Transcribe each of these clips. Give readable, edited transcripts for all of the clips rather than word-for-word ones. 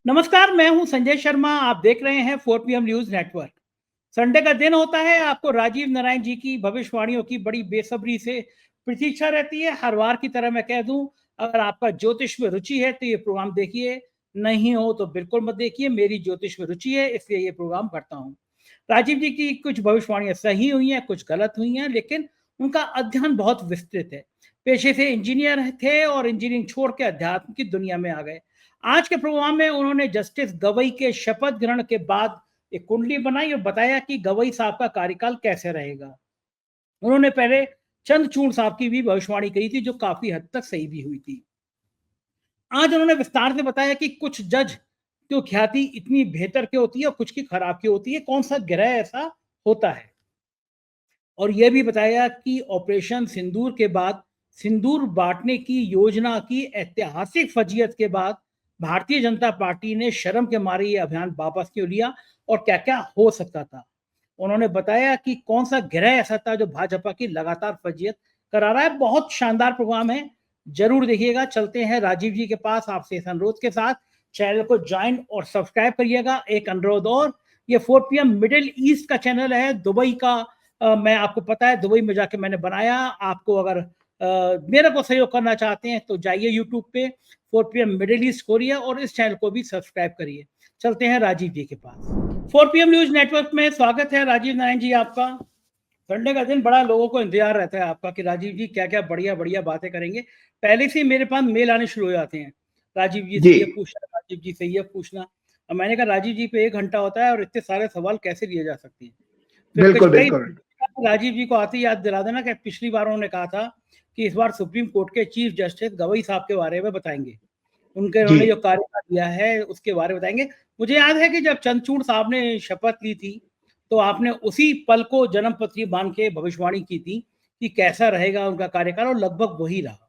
नमस्कार, मैं हूं संजय शर्मा। आप देख रहे हैं 4 PM न्यूज नेटवर्क। संडे का दिन होता है, आपको राजीव नारायण जी की भविष्यवाणियों की बड़ी बेसब्री से प्रतीक्षा रहती है। हर बार की तरह मैं कह दूं, अगर आपका ज्योतिष में रुचि है तो ये प्रोग्राम देखिए, नहीं हो तो बिल्कुल मत देखिए। मेरी ज्योतिष में रुचि है, इसलिए ये प्रोग्राम करता हूँ। राजीव जी की कुछ भविष्यवाणियां सही हुई हैं, कुछ गलत हुई हैं, लेकिन उनका अध्ययन बहुत विस्तृत है। पेशे से इंजीनियर थे और इंजीनियरिंग छोड़ के अध्यात्म की दुनिया में आ गए। आज के प्रोग्राम में उन्होंने जस्टिस गवई के शपथ ग्रहण के बाद एक कुंडली बनाई और बताया कि गवई साहब का कार्यकाल कैसे रहेगा। उन्होंने पहले चंद्रचूड़ साहब की भी भविष्यवाणी कही थी, जो काफी हद तक सही भी हुई थी। आज उन्होंने विस्तार से बताया कि कुछ जज की ख्याति इतनी बेहतर क्यों होती है और कुछ की खराब क्यों होती है, कौन सा ग्रह ऐसा होता है। और यह भी बताया कि ऑपरेशन सिंदूर के बाद सिंदूर बांटने की योजना की ऐतिहासिक फजीयत के बाद भारतीय जनता पार्टी ने शर्म के मारे ये अभियान वापस क्यों लिया और क्या क्या हो सकता था। उन्होंने बताया कि कौन सा ग्रह ऐसा था जो भाजपा की लगातार फजीयत करा रहा है। बहुत शानदार प्रोग्राम है, जरूर देखिएगा। चलते हैं राजीव जी के पास आपसे इस अनुरोध के साथ, चैनल को ज्वाइन और सब्सक्राइब करिएगा। एक अनुरोध और, ये 4 PM मिडिल ईस्ट का चैनल है, दुबई का। मैं आपको पता है, दुबई में जाके मैंने बनाया। आपको अगर मेरे को सहयोग करना चाहते हैं तो जाइए यूट्यूब पे 4 PM मिडिल ईस्ट कोरिया और इस चैनल को भी सब्सक्राइब करिए। चलते हैं राजीव जी के पास। 4 PM न्यूज नेटवर्क में स्वागत है राजीव नारायण जी आपका। संडे का दिन बड़ा लोगों को इंतजार रहता है आपका कि राजीव जी क्या क्या बढ़िया बढ़िया बातें करेंगे। पहले से मेरे पास मेल आने शुरू हो जाते हैं, राजीव जी से ये पूछना, राजीव जी से ये पूछना। और मैंने कहा राजीव जी पे 1 घंटा होता है और इतने सारे सवाल कैसे लिए जा सकते हैं। फिर बिल्कुल कई बिल्कुल राजीव जी को आते याद दिला देना कि पिछली बार उन्होंने कहा था कि इस बार सुप्रीम कोर्ट के चीफ जस्टिस गवई साहब के बारे में बताएंगे, उन्होंने जो कार्य किया है उसके बारे में बताएंगे। मुझे याद है कि जब चंद्रचूड़ साहब ने शपथ ली थी तो आपने उसी पल को जन्मपत्री बांध के भविष्यवाणी की थी कि कैसा रहेगा उनका कार्यकाल, और लगभग वही रहा।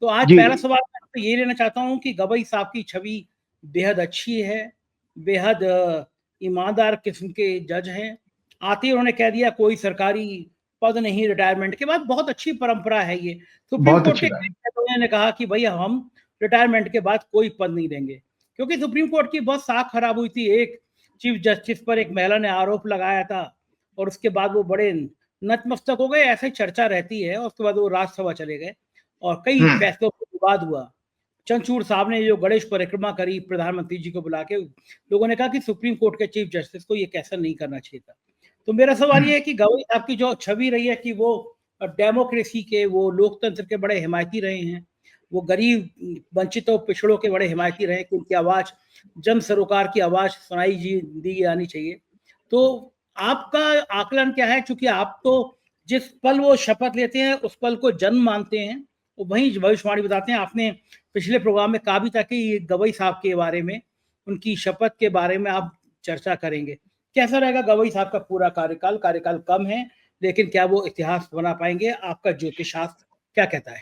तो आज पहला सवाल मैं आपसे ये लेना चाहता हूँ कि गवई साहब की छवि बेहद अच्छी है, बेहद ईमानदार किस्म के जज हैं। आते ही उन्होंने कह दिया कोई सरकारी पद नहीं रिटायरमेंट के बाद। बहुत अच्छी परंपरा है ये। सुप्रीम कोर्ट के कई जजों ने कहा कि भाई हम रिटायरमेंट के बाद कोई पद नहीं देंगे, क्योंकि सुप्रीम कोर्ट की बहुत साख खराब हुई थी। एक चीफ जस्टिस पर एक महिला ने आरोप लगाया था और उसके बाद वो बड़े नतमस्तक हो गए, ऐसे चर्चा रहती है। उसके बाद वो राज्यसभा चले गए और कई फैसलों पर विवाद हुआ। चंद्रचूड़ साहब ने जो गणेश परिक्रमा करी प्रधानमंत्री जी को बुला के, लोगों ने कहा कि सुप्रीम कोर्ट के चीफ जस्टिस को ये कैसा नहीं करना चाहिए था। तो मेरा सवाल ये है कि गवई साहब की जो छवि रही है कि वो डेमोक्रेसी के, वो लोकतंत्र के बड़े हिमायती रहे हैं, वो गरीब वंचितों पिछड़ों के बड़े हिमायती रहे कि उनकी आवाज, जन सरोकार की आवाज सुनाई दी जानी चाहिए। तो आपका आकलन क्या है, क्योंकि आप तो जिस पल वो शपथ लेते हैं उस पल को जन्म मानते हैं, वो वही भविष्यवाणी बताते हैं। आपने पिछले प्रोग्राम में कहा भी था कि गवई साहब के बारे में, उनकी शपथ के बारे में आप चर्चा करेंगे। कैसा रहेगा गवई साहब का पूरा कार्यकाल? कार्यकाल कम है, लेकिन क्या वो इतिहास बना पाएंगे? आपका ज्योतिष शास्त्र क्या कहता है?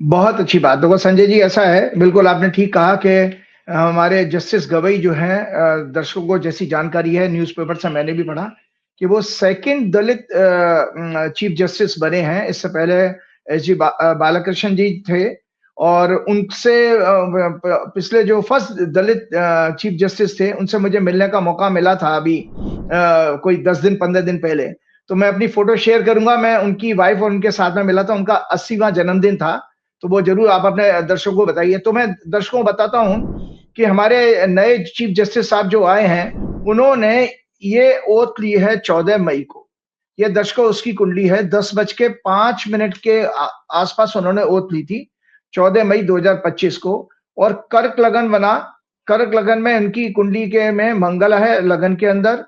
बहुत अच्छी बात। देखो संजय जी, ऐसा है, बिल्कुल आपने ठीक कहा कि हमारे जस्टिस गवई जो हैं, दर्शकों को जैसी जानकारी है, न्यूज़पेपर से मैंने भी पढ़ा कि वो सेकंड दलित चीफ जस्टिस बने हैं। इससे पहले एस.जी. बालाकृष्णन जी थे और उनसे पिछले जो फर्स्ट दलित चीफ जस्टिस थे, उनसे मुझे मिलने का मौका मिला था अभी कोई 10 दिन 15 दिन पहले। तो मैं अपनी फोटो शेयर करूंगा। मैं उनकी वाइफ और उनके साथ में मिला था, उनका 80वां जन्मदिन था, तो वो जरूर आप अपने दर्शकों को बताइए। तो मैं दर्शकों को बताता हूं कि हमारे नए चीफ जस्टिस साहब जो आए हैं, उन्होंने ये ओथ ली है 14 मई को। ये दर्शकों उसकी कुंडली है, 10:05 के आसपास उन्होंने ओथ ली थी 14 मई 2025 को। और कर्क लगन बना, कर्क लगन में इनकी कुंडली के में मंगल है लगन के अंदर,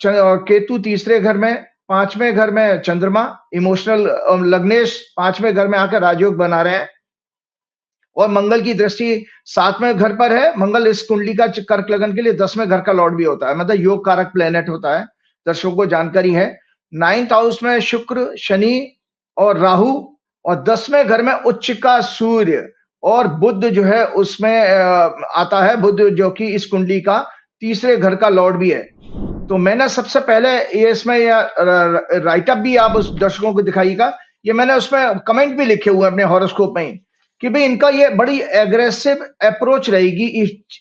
केतु तीसरे घर में, 5वें घर में चंद्रमा, इमोशनल लग्नेश 5वें घर में आकर राजयोग बना रहे हैं और मंगल की दृष्टि 7वें घर पर है। मंगल इस कुंडली का कर्क लगन के लिए 10वें घर का लॉर्ड भी होता है, मतलब योग कारक प्लेनेट होता है, दर्शकों को जानकारी है। 9th हाउस में शुक्र, शनि और राहु, और 10वें घर में उच्च का सूर्य और बुध जो है उसमें आता है, बुध जो कि इस कुंडली का तीसरे घर का लॉर्ड भी है। तो मैंने सबसे पहले ये इसमें राइटअप भी आप उस दर्शकों को दिखाइएगा, ये मैंने उसमें कमेंट भी लिखे हुए अपने हॉरोस्कोप में कि कि भाई इनका ये बड़ी एग्रेसिव अप्रोच रहेगी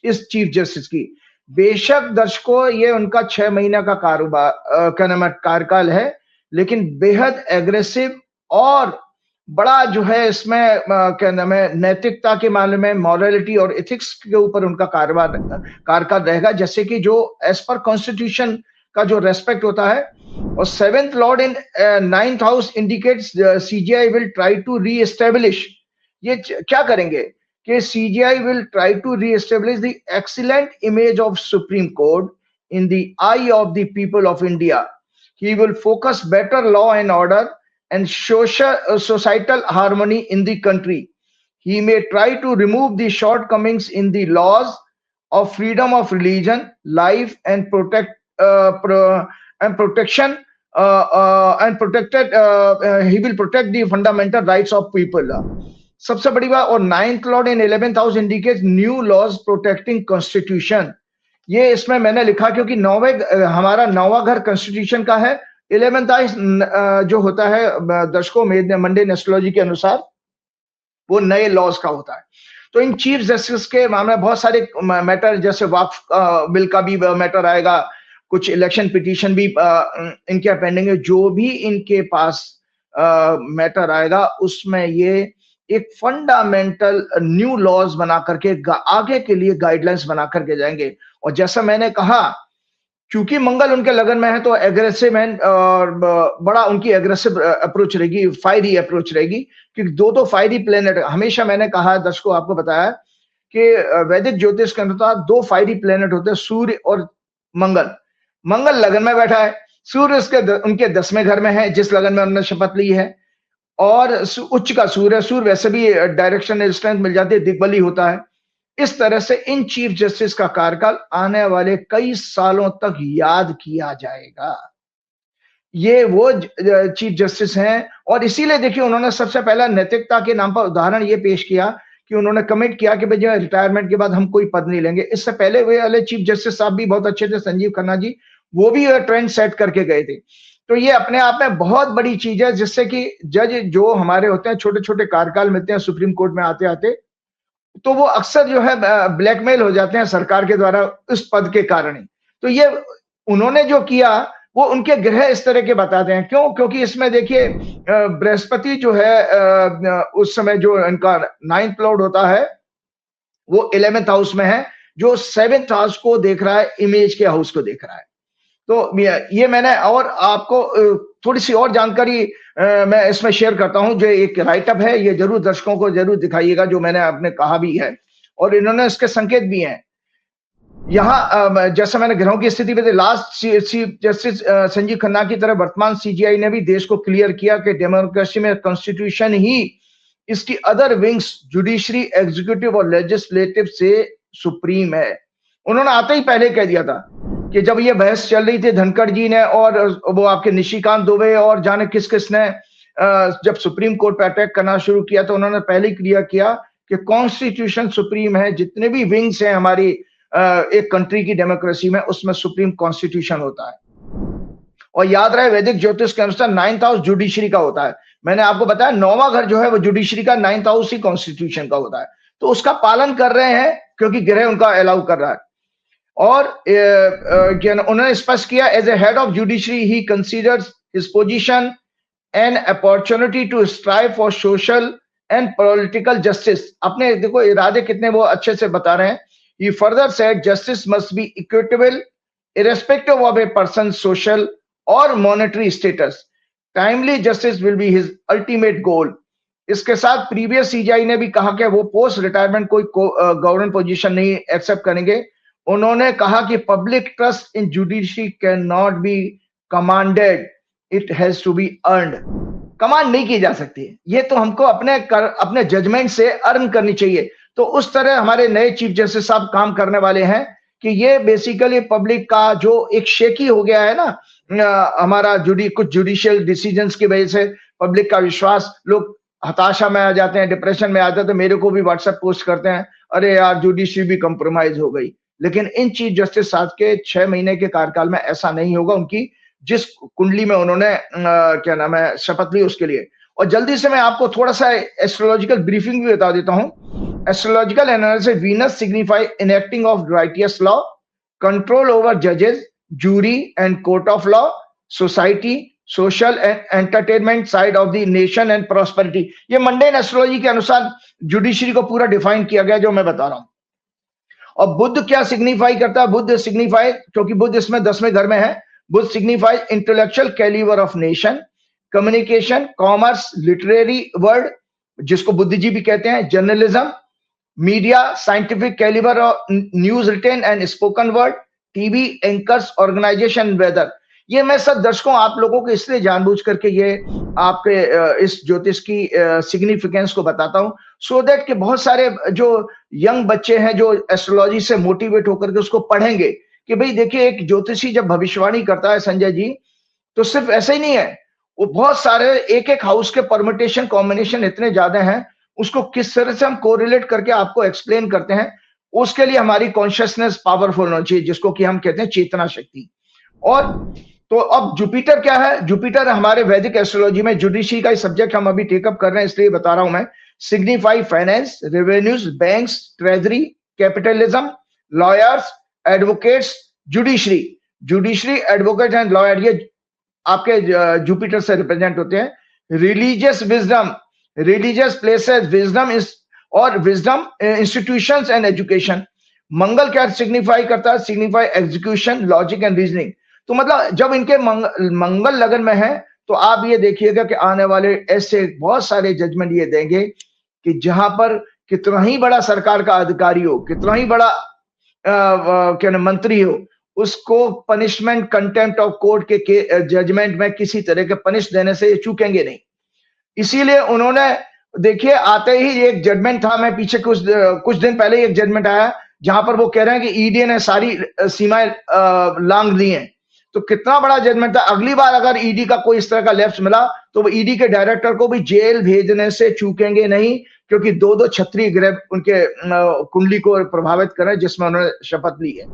इस चीफ जस्टिस की। बेशक दर्शकों ये उनका 6 महीने का कारोबार क्या नाम है कार्यकाल है, लेकिन बेहद एग्रेसिव और बड़ा जो है इसमें क्या नाम है नैतिकता के मामले में मॉरलिटी और एथिक्स के ऊपर उनका कार्यकाल रहेगा, जैसे कि जो एज पर कॉन्स्टिट्यूशन का जो रेस्पेक्ट होता है। और 7th lord in 9th house indicates CJI will try to reestablish, ये क्या करेंगे कि CJI will try to reestablish the excellent image of Supreme Court in the eye of the people of India. He will focus better law and order and societal harmony in the country. He may try to remove the shortcomings in the laws of freedom of religion, life, and protection and protected. He will protect the fundamental rights of people. सबसे बड़ी बात, और 9th lord in 11th house indicates new laws protecting constitution. ये इसमें मैंने लिखा क्योंकि हमारा 9वां घर कॉन्स्टिट्यूशन का है। 11th हाउस जो होता है दर्शकों मंडे एस्ट्रोलॉजी के अनुसार वो नए लॉज का होता है। तो इन चीफ जस्टिस के मामले में बहुत सारे मैटर, जैसे वक्फ बिल का भी मैटर आएगा, कुछ इलेक्शन पिटीशन भी इनके पेंडिंग है। जो भी इनके पास मैटर आएगा उसमें ये एक फंडामेंटल न्यू लॉज बना करके आगे के लिए गाइडलाइंस बना करके जाएंगे। और जैसा मैंने कहा, क्योंकि मंगल उनके लगन में है तो एग्रेसिव एंड बड़ा उनकी एग्रेसिव अप्रोच रहेगी, फायरी अप्रोच रहेगी, क्योंकि दो फायरी प्लेनेट। हमेशा मैंने कहा दर्शकों, आपको बताया कि वैदिक ज्योतिष के अनुसार 2 फायरी प्लेनेट होते हैं, सूर्य और मंगल। मंगल लगन में बैठा है, सूर्य उनके 10वें घर में है, जिस लगन में उन्होंने शपथ ली है। और उच्च का सूर्य वैसे भी डायरेक्शनल स्ट्रेंथ मिल जाती है, दिग्बली होता है। इस तरह से इन चीफ जस्टिस का कार्यकाल आने वाले कई सालों तक याद किया जाएगा। ये वो चीफ जस्टिस हैं, और इसीलिए देखिए उन्होंने सबसे पहला नैतिकता के नाम पर उदाहरण ये पेश किया कि उन्होंने कमिट किया कि भाई जो रिटायरमेंट के बाद हम कोई पद नहीं लेंगे। इससे पहले वे वाले चीफ जस्टिस साहब भी बहुत अच्छे थे, संजीव खन्ना जी, वो भी ट्रेंड सेट करके गए थे। तो ये अपने आप में बहुत बड़ी चीज है, जिससे कि जज जो हमारे होते हैं छोटे छोटे कार्यकाल मिलते हैं सुप्रीम कोर्ट में आते आते, तो वो अक्सर जो है ब्लैकमेल हो जाते हैं सरकार के द्वारा उस पद के कारण ही। तो ये उन्होंने जो किया वो उनके ग्रह इस तरह के बताते हैं। क्यों? क्योंकि इसमें देखिए बृहस्पति जो है उस समय जो इनका 9th लॉर्ड होता है वो 11th हाउस में है, जो 7th हाउस को देख रहा है, इमेज के हाउस को देख रहा है। तो ये मैंने और आपको थोड़ी सी और जानकारी मैं इसमें शेयर करता हूं, जो एक राइटअप है, ये जरूर दर्शकों को जरूर दिखाइएगा, जो मैंने आपने कहा भी है और इन्होंने इसके संकेत भी हैं। यहाँ जैसा मैंने ग्रहों की स्थिति में last chief justice Sanjeev Khanna की तरह वर्तमान सीजीआई ने भी देश को क्लियर किया कि डेमोक्रेसी में कॉन्स्टिट्यूशन ही इसकी अदर विंग्स जुडिशरी, एग्जीक्यूटिव और लेजिस्लेटिव से सुप्रीम है। उन्होंने आते ही पहले कह दिया था कि जब ये बहस चल रही थी धनखड़ जी ने और वो आपके निशिकांत दुबे और जाने किस किस ने जब सुप्रीम कोर्ट पे अटैक करना शुरू किया, तो उन्होंने पहले ही क्लियर किया कि कॉन्स्टिट्यूशन सुप्रीम है। जितने भी विंग्स हैं हमारी एक कंट्री की डेमोक्रेसी में, उसमें सुप्रीम कॉन्स्टिट्यूशन होता है। और याद रहे वैदिक ज्योतिष के अनुसार 9th हाउस जुडिशरी का होता है। मैंने आपको बताया 9वां घर जो है वो जुडिशरी का, 9th हाउस ही कॉन्स्टिट्यूशन का होता है। तो उसका पालन कर रहे हैं क्योंकि ग्रह उनका अलाउ कर रहा है। और उन्होंने स्पष्ट किया, as a head of judiciary he considers his position an opportunity to strive for social and political justice. अपने देखो इरादे कितने वो अच्छे से बता रहे हैं। He further said justice must be equitable irrespective of a person's social or monetary status. Timely justice will be his ultimate goal. इसके साथ प्रीवियस सीजीआई ने भी कहा कि वो पोस्ट रिटायरमेंट कोई गवर्नमेंट पोजीशन नहीं एक्सेप्ट करेंगे। उन्होंने कहा कि public trust in judiciary can not be commanded, it has to be earned. Command नहीं की जा सकती, ये तो हमको अपने जजमेंट से अर्न करनी चाहिए। तो उस तरह हमारे नए चीफ जस्टिस साहब काम करने वाले हैं कि ये बेसिकली पब्लिक का जो एक शेकी हो गया है ना, हमारा कुछ जुडिशियल डिसीजंस की वजह से पब्लिक का विश्वास, लोग हताशा में आ जाते हैं, डिप्रेशन में आ जाते हैं। तो मेरे को भी व्हाट्सएप पोस्ट करते हैं, अरे यार जुडिशरी भी कंप्रोमाइज हो गई। लेकिन इन चीफ जस्टिस साहब के 6 महीने के कार्यकाल में ऐसा नहीं होगा। उनकी जिस कुंडली में उन्होंने क्या नाम है शपथ ली उसके लिए, और जल्दी से मैं आपको थोड़ा सा एस्ट्रोलॉजिकल ब्रीफिंग भी बता देता हूं। Astrological analysis, Venus signify enacting of righteous law, control over जजेस, jury and court of law, society, social and entertainment side of the nation and prosperity. ये मंडेन एस्ट्रोलॉजी के अनुसार जुडिशरी को पूरा डिफाइन किया गया जो मैं बता रहा हूं। और बुद्ध क्या सिग्निफाई करता है? बुद्ध सिग्निफाई, क्योंकि बुद्ध इसमें 10वें घर में है, Budh signify intellectual calibre of nation, communication, commerce, literary world जिसको बुद्धिजीवी भी कहते हैं, journalism, media, scientific calibre of news written and spoken word, TV anchors, organisation, weather. ये मैं सब दर्शकों आप लोगों को इसलिए जानबूझ करके ये आपके इस ज्योतिष की सिग्निफिकेंस को बताता हूं, सो दैट कि बहुत सारे जो यंग बच्चे हैं जो एस्ट्रोलॉजी से मोटिवेट होकर के उसको पढ़ेंगे कि भाई देखिए, एक ज्योतिषी जब भविष्यवाणी करता है संजय जी, तो सिर्फ ऐसे ही नहीं है, वो बहुत सारे एक एक हाउस के परमिटेशन कॉम्बिनेशन इतने ज्यादा हैं, उसको किस तरह से हम कोरिलेट करके आपको एक्सप्लेन करते हैं, उसके लिए हमारी कॉन्शियसनेस पावरफुल होनी चाहिए, जिसको कि हम कहते हैं चेतना शक्ति। और तो अब जुपिटर क्या है? जुपिटर हमारे वैदिक एस्ट्रोलॉजी में, जुडिशरी का सब्जेक्ट हम अभी टेकअप कर रहे हैं इसलिए बता रहा हूं मैं, signify finance, revenues, banks, treasury, capitalism, lawyers, advocates, judiciary. Judiciary, advocate and lawyer ये आपके जुपिटर से रिप्रेजेंट होते हैं। Religious wisdom, religious places, wisdom is और विजडम इंस्टीट्यूशंस एंड एजुकेशन। मंगल क्या सिग्निफाई करता है? Signify execution, logic and reasoning. तो मतलब जब इनके मंगल लगन में है तो आप ये देखिएगा कि आने वाले ऐसे बहुत सारे जजमेंट ये देंगे कि जहां पर कितना ही बड़ा सरकार का अधिकारी हो, कितना ही बड़ा क्या ना मंत्री हो, उसको पनिशमेंट कंटेम्प्ट ऑफ कोर्ट के जजमेंट में किसी तरह के पनिश देने से चूकेंगे नहीं। इसीलिए उन्होंने, देखिए आते ही एक जजमेंट था, मैं पीछे कुछ दिन पहले एक जजमेंट आया जहां पर वो कह रहे हैं कि ईडी ने सारी सीमाएं लांघ दी हैं। तो कितना बड़ा जजमेंट था। अगली बार अगर ईडी का कोई इस तरह का लैप्स मिला तो वो ईडी के डायरेक्टर को भी जेल भेजने से चूकेंगे नहीं, क्योंकि दो दो क्षत्रिय ग्रह उनके कुंडली को प्रभावित कर रहे हैं जिसमें उन्होंने शपथ ली है।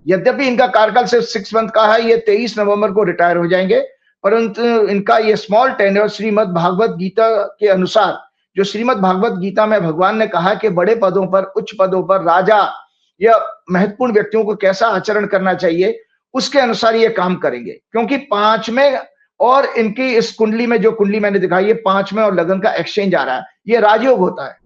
यद्यपि इनका कार्यकाल सिर्फ 6 मंथ का है, ये 23 नवंबर को रिटायर हो जाएंगे, परंतु इनका ये स्मॉल टेन्योर श्रीमद् भागवत गीता के अनुसार, जो श्रीमद् भागवत गीता में भगवान ने कहा कि बड़े पदों पर, उच्च पदों पर राजा या महत्वपूर्ण व्यक्तियों को कैसा आचरण करना चाहिए, उसके अनुसार ये काम करेंगे। क्योंकि 5 में और इनकी इस कुंडली में, जो कुंडली मैंने दिखाई है, 5 में और लगन का एक्सचेंज आ रहा है, ये राजयोग होता है।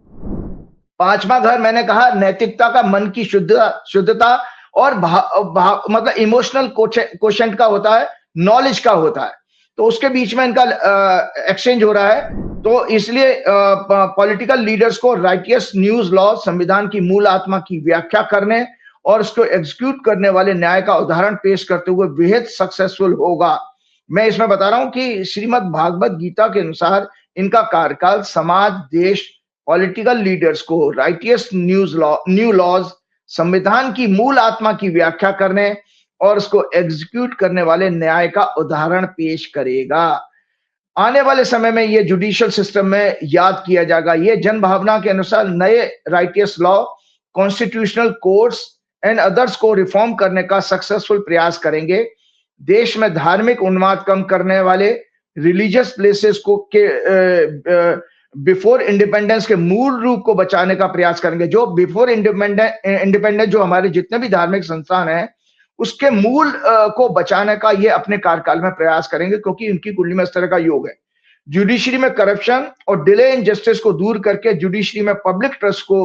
5वां घर मैंने कहा नैतिकता का, मन की शुद्धता और मतलब इमोशनल कोशेंट का होता है, नॉलेज का होता है, तो उसके बीच में इनका एक्सचेंज हो रहा है। तो इसलिए पॉलिटिकल लीडर्स को राइटियस न्यूज लॉ, संविधान की मूल आत्मा की व्याख्या करने और उसको एग्जीक्यूट करने वाले न्याय का उदाहरण पेश करते हुए बेहद सक्सेसफुल होगा। मैं इसमें बता रहा हूं कि श्रीमद् भागवत गीता के अनुसार इनका कार्यकाल समाज, देश, पॉलिटिकल लीडर्स को राइटियस न्यू लॉज, संविधान की मूल आत्मा की व्याख्या करने और उसको एग्जीक्यूट करने वाले न्याय का उदाहरण पेश करेगा। आने वाले समय में ये जुडिशियल सिस्टम में याद किया जाएगा। ये जन भावना के अनुसार नए righteous law, constitutional courts and others को रिफॉर्म करने का सक्सेसफुल प्रयास करेंगे। देश में धार्मिक उन्माद कम करने वाले रिलीजियस प्लेसेस को के बिफोर इंडिपेंडेंस के मूल रूप को बचाने का प्रयास करेंगे। जो बिफोर इंडिपेंडेंस जो हमारे जितने भी धार्मिक संस्थान हैं, उसके मूल को बचाने का ये अपने कार्यकाल में प्रयास करेंगे, क्योंकि उनकी कुंडली में इस तरह का योग है। जुडिशरी में करप्शन और डिले इन जस्टिस को दूर करके जुडिशरी में पब्लिक ट्रस्ट को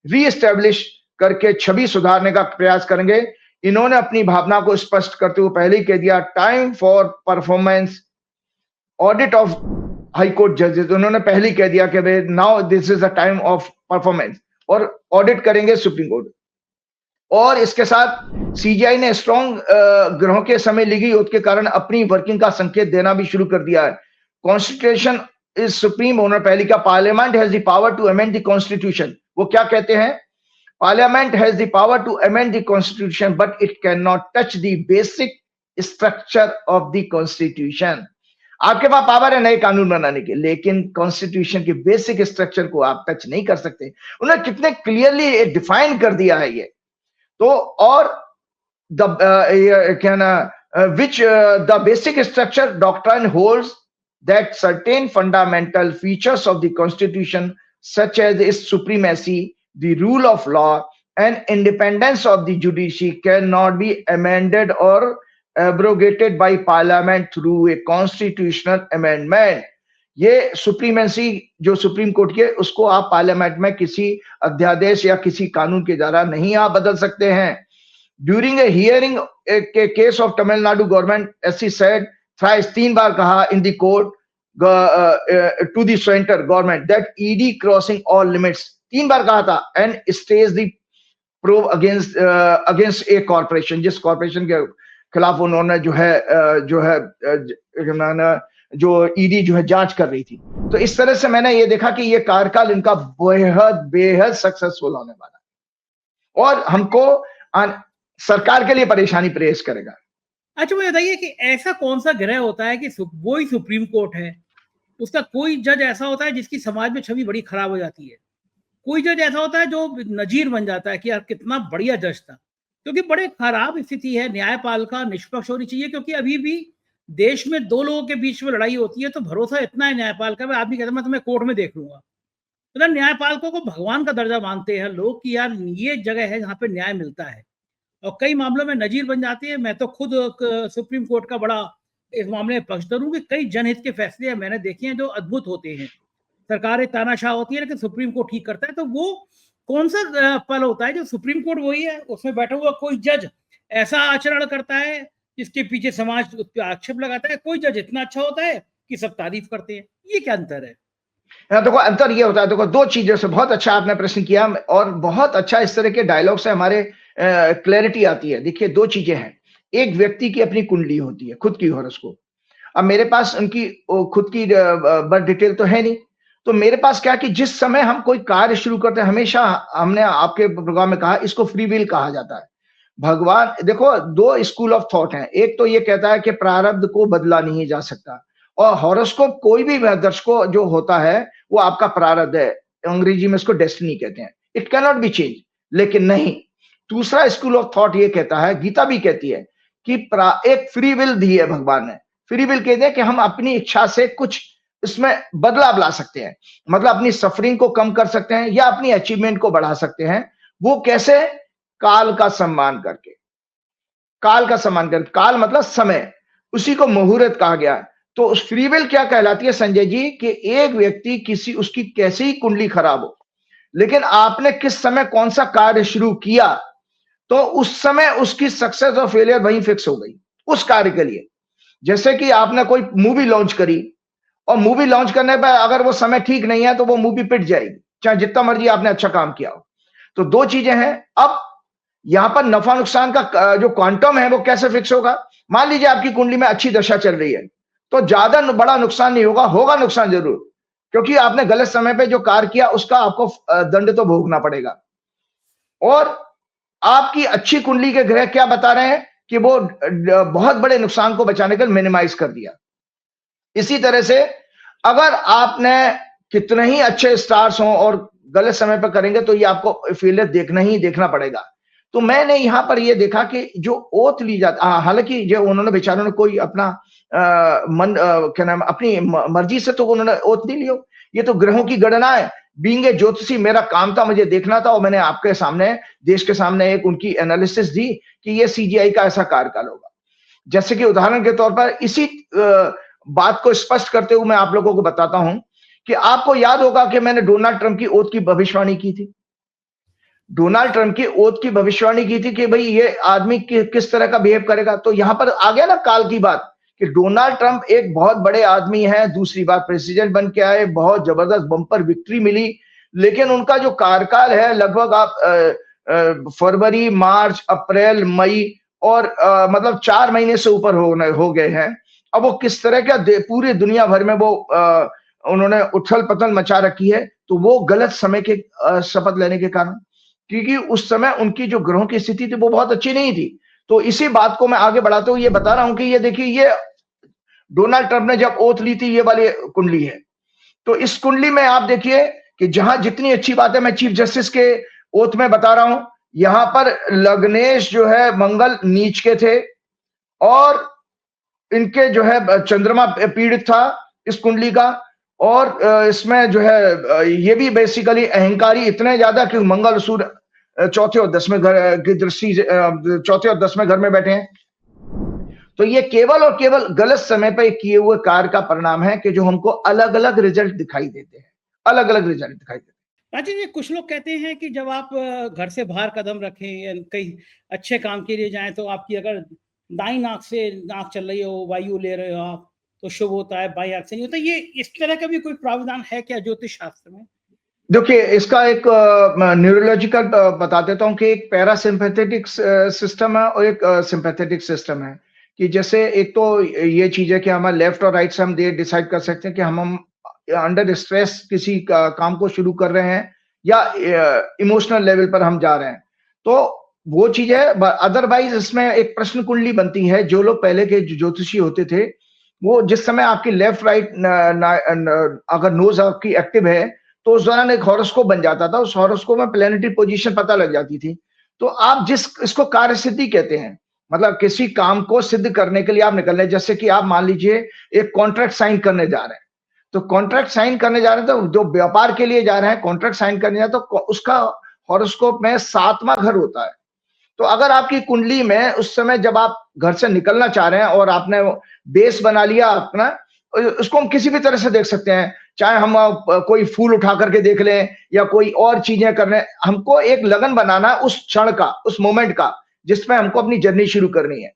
रीएस्टेब्लिश करके छवि सुधारने का प्रयास करेंगे। इन्होंने अपनी भावना को स्पष्ट करते हुए पहले ही कह दिया, time for performance, audit of high court जजेस। उन्होंने पहले ही कह दिया कि now this is the time of performance, और ऑडिट करेंगे सुप्रीम कोर्ट। और इसके साथ सीजीआई ने स्ट्रॉन्ग ग्रहों के समय ली युद्ध के कारण अपनी वर्किंग का संकेत देना भी शुरू कर दिया है। कॉन्स्टिट्यूशन इज सुप्रीम, उन्होंने पहले कहा parliament has the power to amend the constitution. वो क्या कहते हैं? Parliament has the power to amend the constitution, but it cannot touch the basic structure of the constitution. आपके पास पावर है नए कानून बनाने के, लेकिन कॉन्स्टिट्यूशन के बेसिक स्ट्रक्चर को आप टच नहीं कर सकते। उन्होंने कितने क्लियरली डिफाइन कर दिया है ये। तो और क्या ना, which the basic structure doctrine holds that certain fundamental features of the Constitution, such as its supremacy, the rule of law, and independence of the judiciary, cannot be amended or abrogated by Parliament through a constitutional amendment. ये supremacy जो supreme court के, उसको आप parliament में किसी अध्यादेश या किसी कानून के द्वारा नहीं आप बदल सकते हैं. ड्यूरिंग ए हियरिंग के case of Tamil Nadu government, SC said thrice, 3 बार कहा in the court to the centre government that ED crossing all limits, 3 बार कहा था, and stage the prove against a corporation, जिस कॉर्पोरेशन के खिलाफ उन्होंने जो ईडी जो है जांच कर रही थी. तो इस तरह से मैंने ये देखा कि ये कार्यकाल इनका बेहद सक्सेसफुल होने वाला है और हमको सरकार के लिए परेशानी पेश करेगा. अच्छा, मुझे बताइए कि ऐसा कौन सा ग्रह होता है कि वही सुप्रीम कोर्ट है, उसका कोई जज ऐसा होता है जिसकी समाज में छवि बड़ी खराब हो जाती है, कोई जज ऐसा होता है जो नजीर बन जाता है कि यार कितना बढ़िया जज था, क्योंकि बड़े खराब स्थिति है. न्यायपालिका निष्पक्ष होनी चाहिए, क्योंकि अभी भी देश में 2 लोगों के बीच में लड़ाई होती है तो भरोसा इतना है न्यायपालिका में, आदमी कहता है मैं तुम्हें कोर्ट में देख लूंगा. तो न्यायपालिकों को भगवान का दर्जा मानते हैं लोग कि यार ये जगह है जहाँ पे न्याय मिलता है, और कई मामलों में नजीर बन जाती है. मैं तो खुद सुप्रीम कोर्ट का बड़ा इस मामले में पक्षधर हूँ कि कई जनहित के फैसले मैंने देखे हैं जो अद्भुत होते हैं. सरकारें तानाशाह होती है लेकिन सुप्रीम कोर्ट ठीक करता है. तो वो कौन सा पल होता है जो सुप्रीम कोर्ट वही है, उसमें बैठा हुआ कोई जज ऐसा आचरण करता है जिसके पीछे समाज उस पर आक्षेप लगाता है, कोई जज इतना अच्छा होता है कि सब तारीफ करते हैं. ये क्या अंतर है? देखो, अंतर ये होता है, देखो 2 चीजों से, बहुत अच्छा आपने प्रश्न किया और बहुत अच्छा इस तरह के डायलॉग से हमारे क्लैरिटी आती है. देखिए 2 चीजें हैं. एक व्यक्ति की अपनी कुंडली होती है, खुद की हॉरोस्कोप. अब मेरे पास उनकी खुद की बर्थ डिटेल तो है नहीं, तो मेरे पास क्या कि जिस समय हम कोई कार्य शुरू करते हैं, हमेशा हमने आपके प्रोग्राम में कहा इसको फ्री विल कहा जाता है. भगवान, देखो 2 स्कूल ऑफ थॉट हैं. एक तो ये कहता है कि प्रारब्ध को बदला नहीं जा सकता, और हॉरोस्कोप कोई भी दर्शकों जो होता है वो आपका प्रारब्ध है. अंग्रेजी में इसको डेस्टिनी कहते हैं. It can not B change. लेकिन नहीं, दूसरा स्कूल ऑफ थॉट ये कहता है, गीता भी कहती है कि एक फ्री विल दी है भगवान ने. फ्री विल कहते हैं कि हम अपनी इच्छा से कुछ इसमें बदलाव ला सकते हैं, मतलब अपनी सफरिंग को कम कर सकते हैं या अपनी अचीवमेंट को बढ़ा सकते हैं. वो कैसे? काल का सम्मान करके. काल का सम्मान करके, काल मतलब समय, उसी को मुहूर्त कहा गया. तो उस फ्री विल क्या कहलाती है संजय जी, कि एक व्यक्ति किसी, उसकी कैसी ही कुंडली खराब हो, लेकिन आपने किस समय कौन सा कार्य शुरू किया, तो उस समय उसकी सक्सेस और फेलियर वहीं फिक्स हो गई उस कार्य के लिए. जैसे कि आपने कोई मूवी लॉन्च करी और मूवी लॉन्च करने पर अगर वो समय ठीक नहीं है तो वो मूवी पिट जाएगी, चाहे जितना मर्जी आपने अच्छा काम किया हो. तो 2 चीजें हैं. अब यहां पर नफा नुकसान का जो क्वांटम है वो कैसे फिक्स होगा? मान लीजिए आपकी कुंडली में अच्छी दशा चल रही है तो ज्यादा बड़ा नुकसान नहीं होगा, होगा नुकसान जरूर, क्योंकि आपने गलत समय पे जो कार्य किया उसका आपको दंड तो भोगना पड़ेगा. और आपकी अच्छी कुंडली के ग्रह क्या बता रहे हैं कि वो बहुत बड़े नुकसान को बचाने के लिए मिनिमाइज कर दिया. इसी तरह से अगर आपने कितने ही अच्छे स्टार्स हों और गलत समय पर करेंगे तो ये आपको फेलियर देखना पड़ेगा. तो मैंने यहां पर ये देखा कि जो ओथ ली जाती, हालांकि जो उन्होंने बेचारों ने कोई अपना क्या नाम, अपनी मर्जी से तो उन्होंने ओथ नहीं लियो. ये तो ग्रहों की गणना है. बीइंग ए ज्योतिषी मेरा काम था, मुझे देखना था, और मैंने आपके सामने, देश के सामने एक उनकी एनालिसिस दी कि ये सीजीआई का ऐसा कार्यकाल होगा. जैसे कि उदाहरण के तौर पर इसी बात को स्पष्ट करते हुए मैं आप लोगों को बताता हूं कि आपको याद होगा कि मैंने डोनाल्ड ट्रंप की ओथ की भविष्यवाणी की थी. डोनाल्ड ट्रंप की ओथ की भविष्यवाणी की थी कि भाई ये आदमी किस तरह का बिहेव करेगा. तो यहां पर आ गया ना काल की बात कि डोनाल्ड ट्रंप एक बहुत बड़े आदमी है, दूसरी बार प्रेसिडेंट बन के आए, बहुत जबरदस्त बम्पर विक्ट्री मिली, लेकिन उनका जो कार्यकाल है लगभग आप फरवरी, मार्च, अप्रैल, मई और मतलब 4 महीने से ऊपर हो गए हैं. अब वो किस तरह का पूरी दुनिया भर में वो उन्होंने उथल पथल मचा रखी है. तो वो गलत समय के शपथ लेने के कारण, क्योंकि उस समय उनकी जो ग्रहों की स्थिति थी वो बहुत अच्छी नहीं थी. तो इसी बात को मैं आगे बढ़ाते हुए ये बता रहा हूं कि ये देखिए, ये डोनाल्ड ट्रंप ने जब ओथ ली थी, ये वाली कुंडली है. तो इस कुंडली में आप देखिए कि जहां जितनी अच्छी बात है मैं चीफ जस्टिस के ओथ में बता रहा हूं, यहां पर लग्नेश जो है मंगल नीच के थे और इनके जो है चंद्रमा पीड़ित था. इस कुंडली का। और इसमें जो है ये भी बेसिकली अहंकारी इतने ज्यादा कि मंगल सूर्य चौथे और 10वें घर की दृष्टि चौथे और 10वें घर में बैठे हैं। तो ये केवल और केवल गलत समय पर किए हुए कार्य का परिणाम है कि जो हमको अलग अलग रिजल्ट दिखाई देते हैं, अलग अलग रिजल्ट दिखाई देते हैं। राजीव जी, कुछ लोग कहते हैं कि जब आप घर से बाहर कदम रखें या कहीं अच्छे काम के लिए जाएं तो आपकी अगर दाईं नाक से नाक चल रही हो, वायु ले रहे हो आप, तो शुभ होता है, बाईं आंख से नहीं होता। ये इस तरह का भी कोई प्रावधान है क्या ज्योतिष शास्त्र में? देखिए, इसका एक न्यूरोलॉजिकल बता देता हूँ कि एक पैरासिम्पैथेटिक सिस्टम है और एक सिंपैथेटिक सिस्टम है। कि जैसे एक तो ये चीज है कि हमारे लेफ्ट और राइट से हम ये डिसाइड कर सकते हैं कि हम अंडर स्ट्रेस किसी काम को शुरू कर रहे हैं या इमोशनल लेवल पर हम जा रहे हैं। तो वो चीज है। अदरवाइज इसमें एक प्रश्न कुंडली बनती है। जो लोग पहले के ज्योतिषी होते थे, वो जिस समय आपकी लेफ्ट राइट अगर नोज आपकी एक्टिव है तो उस दौरान एक हॉरोस्कोप बन जाता था। उस हॉरोस्कोप में प्लेनेटरी पोजीशन पता लग जाती थी। तो आप इसको कार्य सिद्धि कहते हैं, मतलब किसी काम को सिद्ध करने के लिए आप निकल रहे हैं। जैसे कि आप मान लीजिए एक कॉन्ट्रैक्ट साइन करने जा रहे हैं, तो कॉन्ट्रैक्ट साइन करने जा रहे हैं, तो जो व्यापार के लिए जा रहे हैं कॉन्ट्रैक्ट साइन करने जा रहे हैं, तो उसका हॉरोस्कोप में 7वां घर होता है। तो अगर आपकी कुंडली में उस समय जब आप घर से निकलना चाह रहे हैं और आपने बेस बना लिया अपना, उसको हम किसी भी तरह से देख सकते हैं। चाहे हम कोई फूल उठा करके देख लें या कोई और चीजें कर लें। हमको एक लगन बनाना उस क्षण का, उस मोमेंट का, जिसमें हमको अपनी जर्नी शुरू करनी है।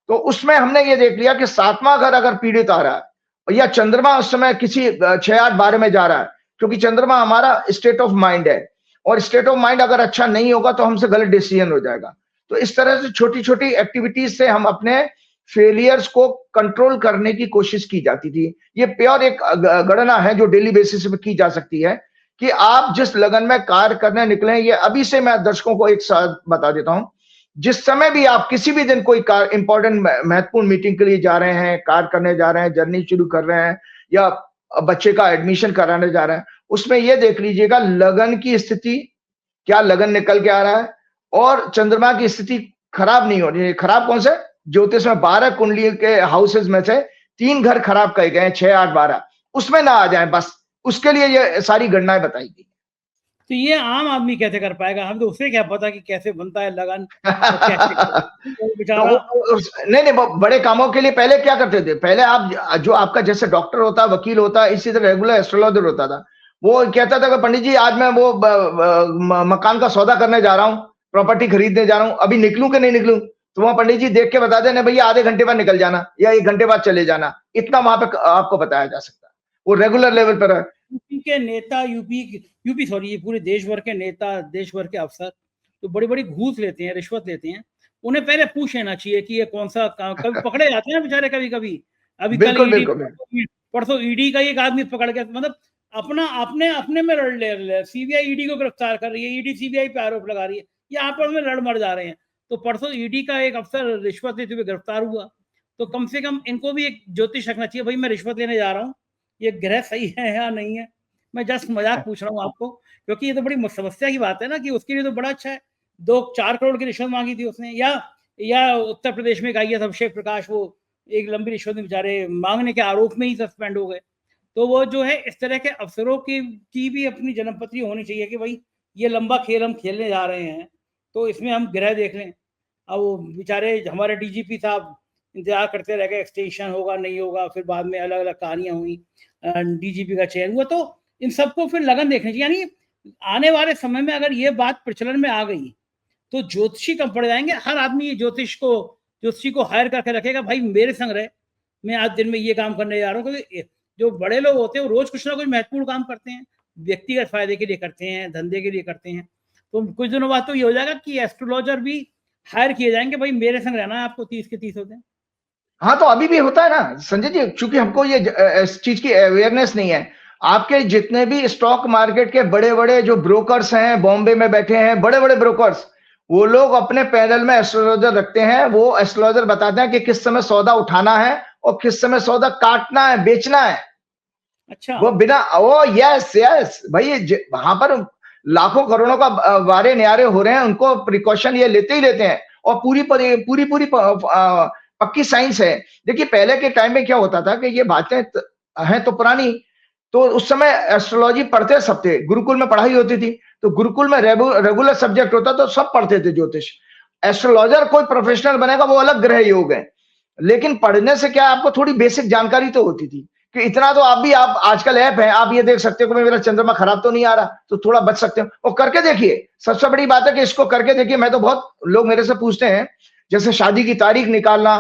तो उसमें हमने ये देख लिया कि 7वां घर अगर पीड़ित आ रहा है या चंद्रमा उस समय किसी 6, 8, 12 में जा रहा है, क्योंकि चंद्रमा हमारा स्टेट ऑफ माइंड है और स्टेट ऑफ माइंड अगर अच्छा नहीं होगा तो हमसे गलत डिसीजन हो जाएगा। तो इस तरह से छोटी छोटी एक्टिविटीज से हम अपने फेलियर्स को कंट्रोल करने की कोशिश की जाती थी। ये प्योर एक गणना है जो डेली बेसिस पे की जा सकती है कि आप जिस लगन में कार्य करने निकले। ये अभी से मैं दर्शकों को एक साथ बता देता हूं। जिस समय भी आप किसी भी दिन कोई इंपॉर्टेंट महत्वपूर्ण मीटिंग के लिए जा रहे हैं, कार्य करने जा रहे हैं, जर्नी शुरू कर रहे हैं या बच्चे का एडमिशन कराने जा रहे हैं, उसमें यह देख लीजिएगा लगन की स्थिति, क्या लगन निकल के आ रहा है और चंद्रमा की स्थिति खराब नहीं हो रही है। खराब कौन से? ज्योतिष में 12 कुंडली के हाउसेस में से 3 घर खराब कहे गए, 6, 8, 12 उसमें ना आ जाए, बस उसके लिए ये सारी गणनाएं बताई गई। तो ये आम आदमी कैसे कर पाएगा? हम तो उसे क्या पता कि कैसे बनता है लगन और कैसे नहीं, बड़े कामों के लिए पहले क्या करते थे? पहले आप जो आपका जैसे डॉक्टर होता है, वकील होता है, इसी तरह रेगुलर एस्ट्रोलॉजर होता था। वो कहता था कि पंडित जी आज मैं वो मकान का सौदा करने जा रहा हूँ, प्रॉपर्टी खरीदने जा रहा हूँ, अभी निकलूं कि नहीं निकलूं? तो वहां पंडित जी देख के बता देना, भैया आधे घंटे बाद निकल जाना या 1 घंटे बाद चले जाना। इतना वहां पे आपको बताया जा सकता है। वो रेगुलर लेवल पर है। यूपी के नेता, यूपी सॉरी, ये पूरे देश भर के नेता, देश भर के अफसर तो बड़ी बड़ी घूस लेते हैं, रिश्वत लेते हैं। उन्हें पहले पूछ लेना चाहिए कि ये कौन सा काम। कभी पकड़े जाते हैं बेचारे, कभी कभी। अभी कल परसों ईडी का एक आदमी पकड़ गया। मतलब अपना अपने में लड़ ले। सीबीआई ईडी को गिरफ्तार कर रही है, ईडी सीबीआई पे आरोप लगा रही है, ये आपस में लड़ मर जा रहे हैं। तो परसों ईडी का एक अफसर रिश्वत लेते हुए गिरफ्तार हुआ। तो कम से कम इनको भी एक ज्योतिष रखना चाहिए, भाई मैं रिश्वत लेने जा रहा हूँ, ये ग्रह सही है या नहीं है। मैं जस्ट मजाक पूछ रहा हूँ आपको, क्योंकि ये तो बड़ी समस्या की बात है ना कि उसके लिए तो बड़ा अच्छा है। 4 करोड़ की रिश्वत मांगी थी उसने। या उत्तर प्रदेश में गाइए अभिषेक प्रकाश, वो एक लंबी रिश्वत बेचारे मांगने के आरोप में ही सस्पेंड हो गए। तो वो जो है इस तरह के अफसरों की भी अपनी जन्मपत्री होनी चाहिए कि भाई ये लंबा खेल हम खेलने जा रहे हैं, तो इसमें हम ग्रह देख लें। अब वो बेचारे हमारे डीजीपी साहब इंतजार करते रह गए, एक्सटेंशन होगा नहीं होगा, फिर बाद में अलग अलग कहानियां हुई, डीजीपी का चयन हुआ। तो इन सबको फिर लगन देखनी चाहिए। यानी आने वाले समय में अगर ये बात प्रचलन में आ गई तो ज्योतिषी कम पड़ जाएंगे। हर आदमी ज्योतिषी को हायर करके रखेगा, भाई मेरे संग रहे, मैं आज दिन में ये काम करने जा रहा हूँ। क्योंकि जो बड़े लोग होते हैं वो रोज कुछ ना कुछ महत्वपूर्ण काम करते हैं, व्यक्तिगत फायदे के लिए करते हैं, धंधे के लिए करते हैं। तो कुछ दिनों बाद तो ये हो जाएगा कि एस्ट्रोलॉजर भी हायर किए जाएंगे, भाई मेरे संग रहना है आपको, 30 के 30 होते हैं। हाँ, तो अभी भी होता है ना संजय जी, चूंकि हमको ये इस चीज की अवेयरनेस नहीं है। आपके जितने भी स्टॉक मार्केट के बड़े बड़े जो ब्रोकर्स हैं, बॉम्बे में बैठे हैं बड़े बड़े ब्रोकर्स, वो लोग अपने पैनल में एस्ट्रोलॉजर रखते हैं। वो एस्ट्रोलॉजर बताते हैं कि किस समय सौदा उठाना है और किस समय सौदा काटना है, बेचना है। अच्छा, वो बिना यस भाई, वहां पर लाखों करोड़ों का वारे न्यारे हो रहे हैं, उनको प्रिकॉशन ये लेते ही लेते हैं। और पूरी पक्की साइंस है। देखिए पहले के टाइम में क्या होता था कि ये बातें हैं तो पुरानी, तो उस समय एस्ट्रोलॉजी पढ़ते सब थे, गुरुकुल में पढ़ाई होती थी, तो गुरुकुल में रेगुलर सब्जेक्ट होता तो सब पढ़ते थे ज्योतिष। एस्ट्रोलॉजर कोई प्रोफेशनल बनेगा वो अलग ग्रह योग है, लेकिन पढ़ने से क्या आपको थोड़ी बेसिक जानकारी तो होती थी कि इतना तो आप आजकल ऐप है, आप ये देख सकते हो कि मेरा चंद्रमा खराब तो नहीं आ रहा, तो थोड़ा बच सकते हो और करके देखिए। सबसे बड़ी बात है कि इसको करके देखिए। मैं तो बहुत लोग मेरे से पूछते हैं, जैसे शादी की तारीख निकालना,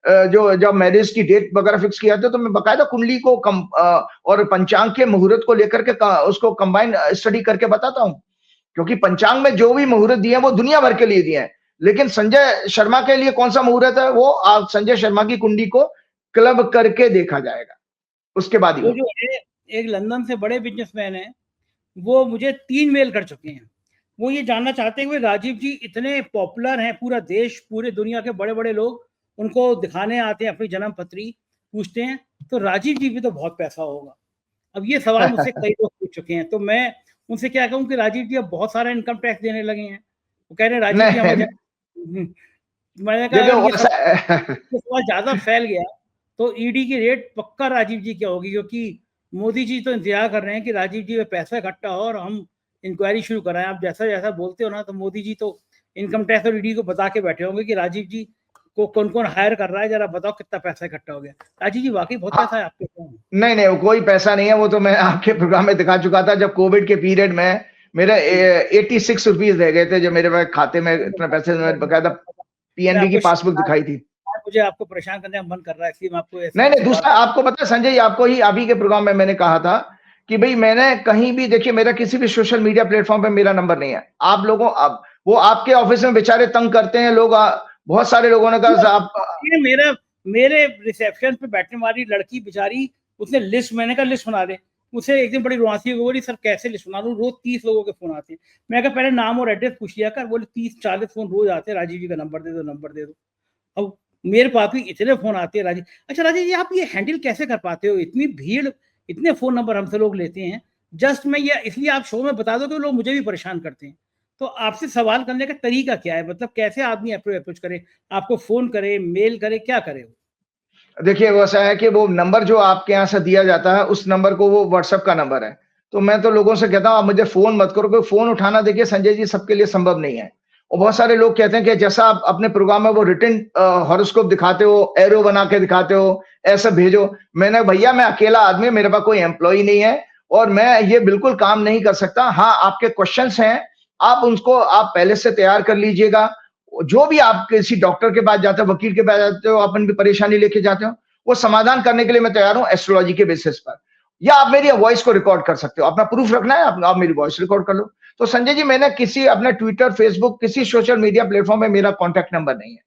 जो जब मैरिज की डेट वगैरह फिक्स किया था, तो मैं बकायदा कुंडली को और पंचांग के मुहूर्त को लेकर के उसको कंबाइन स्टडी करके बताता हूँ, क्योंकि पंचांग में जो भी मुहूर्त दिए हैं वो दुनिया भर के लिए दिए हैं, लेकिन संजय शर्मा के लिए कौन सा मुहूर्त है वो संजय शर्मा की कुंडली को क्लब करके देखा जाएगा, उसके बाद ही वो जो है एक लंदन से बड़े बिजनेसमैन है, वो मुझे 3 मेल कर चुके हैं। वो ये जानना चाहते हैं कि राजीव जी इतने पॉपुलर हैं, पूरा देश, पूरे दुनिया के बड़े बड़े लोग उनको दिखाने आते हैं, अपनी जन्म पत्री पूछते हैं, तो राजीव जी भी तो बहुत पैसा होगा। अब ये सवाल मुझसे कई लोग पूछ चुके हैं, तो मैं उनसे क्या कहूँ कि राजीव जी अब बहुत सारा इनकम टैक्स देने लगे हैं। वो कह रहे हैं राजीव जी हमें मैंने कहा अगर ये सवाल ज्यादा फैल गया तो ईडी की रेट पक्का राजीव जी क्या होगी, क्योंकि मोदी जी तो इंतजार कर रहे हैं कि राजीव जी में पैसा इकट्ठा हो और हम इंक्वायरी शुरू कराएं। आप जैसा जैसा बोलते हो ना, तो मोदी जी तो इनकम टैक्स और ईडी को बता के बैठे होंगे कि राजीव जी को कौन कौन हायर कर रहा है, जरा बताओ कितना पैसा इकट्ठा हो गया। राजीव जी वाकई बहुत पैसा है आपके पास? नहीं, वो कोई पैसा नहीं है, वो तो मैं आपके प्रोग्राम में दिखा चुका था। जब कोविड के पीरियड में मेरे 86 रुपीज रह गए थे, जब मेरे खाते में इतने पैसे, बकायदा पीएनबी की पासबुक दिखाई थी। मुझे आपको परेशान करने का मन कर रहा है, इसलिए मैं आपको नहीं, दूसरा आपको पता है संजय जी, आपको ही आप ही के प्रोग्राम में मैंने कहा था कि भाई मैंने कहीं भी, देखिए मेरा किसी भी सोशल मीडिया प्लेटफॉर्म पे मेरा नंबर नहीं है। आप लोगों वो आपके ऑफिस में बेचारे तंग करते हैं लोग, बहुत सारे लोगों ने कहा आप मेरे रिसेप्शन पे बैठने वाली लड़की बेचारी, उसने लिस्ट, मैंने कहा लिस्ट बना दे। मुझसे एक दिन बड़ी रुआसी हो गई, सर कैसे लिस्ट बना दूं, रोज 30 लोगों के फोन आते हैं। मैं कहा पहले नाम और एड्रेस पूछ लिया कर। बोले 30-40 फोन रोज आते हैं, राजीव जी का नंबर दे दो, नंबर दे दो। अब मेरे पास भी इतने फोन आते हैं राजीव। अच्छा राजीव जी, आप ये हैंडल कैसे कर पाते हो, इतनी भीड़, इतने फोन नंबर हमसे लोग लेते हैं। जस्ट मैं ये इसलिए आप शो में बता दो कि लोग मुझे भी परेशान करते हैं। तो आपसे सवाल करने का तरीका क्या है, मतलब कैसे आदमी अप्रोच करे, आपको फोन करे, मेल करे, क्या करे? देखिए वो ऐसा है कि वो नंबर जो आपके यहाँ से दिया जाता है, उस नंबर को, वो व्हाट्सएप का नंबर है। तो मैं तो लोगों से कहता हूँ आप मुझे फोन मत करो, क्योंकि फोन उठाना देखिए संजय जी सबके लिए संभव नहीं है। और बहुत सारे लोग कहते हैं कि जैसा आप अपने प्रोग्राम में वो रिटन हॉरोस्कोप दिखाते हो, एरो बना के दिखाते हो, ऐसा भेजो। मैंने भैया मैं अकेला आदमी, मेरे पास कोई एम्प्लॉय नहीं है और मैं ये बिल्कुल काम नहीं कर सकता। हाँ, आपके क्वेश्चंस हैं, आप उनको आप पहले से तैयार कर लीजिएगा। जो भी आप किसी डॉक्टर के पास जाते हो, वकील के पास जाते हो, अपन भी परेशानी लेके जाते हो, वो समाधान करने के लिए मैं तैयार हूं एस्ट्रोलॉजी के बेसिस पर। या आप मेरी वॉइस को रिकॉर्ड कर सकते हो, अपना प्रूफ रखना है, आप मेरी वॉइस रिकॉर्ड कर लो। तो संजय जी मैंने किसी अपने ट्विटर, फेसबुक, किसी सोशल मीडिया प्लेटफॉर्म में मेरा कॉन्टैक्ट नंबर नहीं है।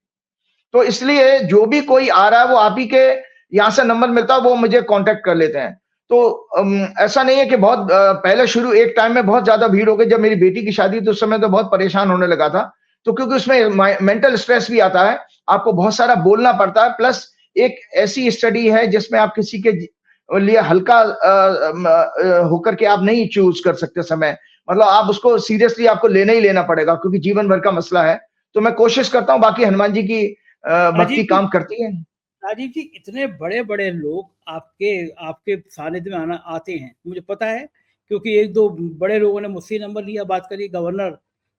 तो इसलिए जो भी कोई आ रहा है वो आप ही के यहाँ से नंबर मिलता है, वो मुझे कॉन्टैक्ट कर लेते हैं। तो ऐसा नहीं है कि बहुत पहले शुरू एक टाइम में बहुत ज्यादा भीड़ हो गई। जब मेरी बेटी की शादी थी उस समय तो बहुत परेशान होने लगा था, तो क्योंकि उसमें मेंटल स्ट्रेस भी आता है, आपको बहुत सारा बोलना पड़ता है, प्लस एक ऐसी स्टडी है जिसमें आप किसी के लिए हल्का होकर के आप नहीं चूज कर सकते समय, मतलब आप उसको सीरियसली आपको लेना ही लेना पड़ेगा, क्योंकि जीवन भर का मसला है। तो मैं कोशिश करता हूँ, बाकी हनुमान जी की भक्ति काम करती है। राजीव जी, इतने बड़े बड़े लोग आपके आपके सानिध्य में आते हैं, मुझे पता है, क्योंकि एक दो बड़े लोगों ने मुझसे नंबर लिया, बात करी। गवर्नर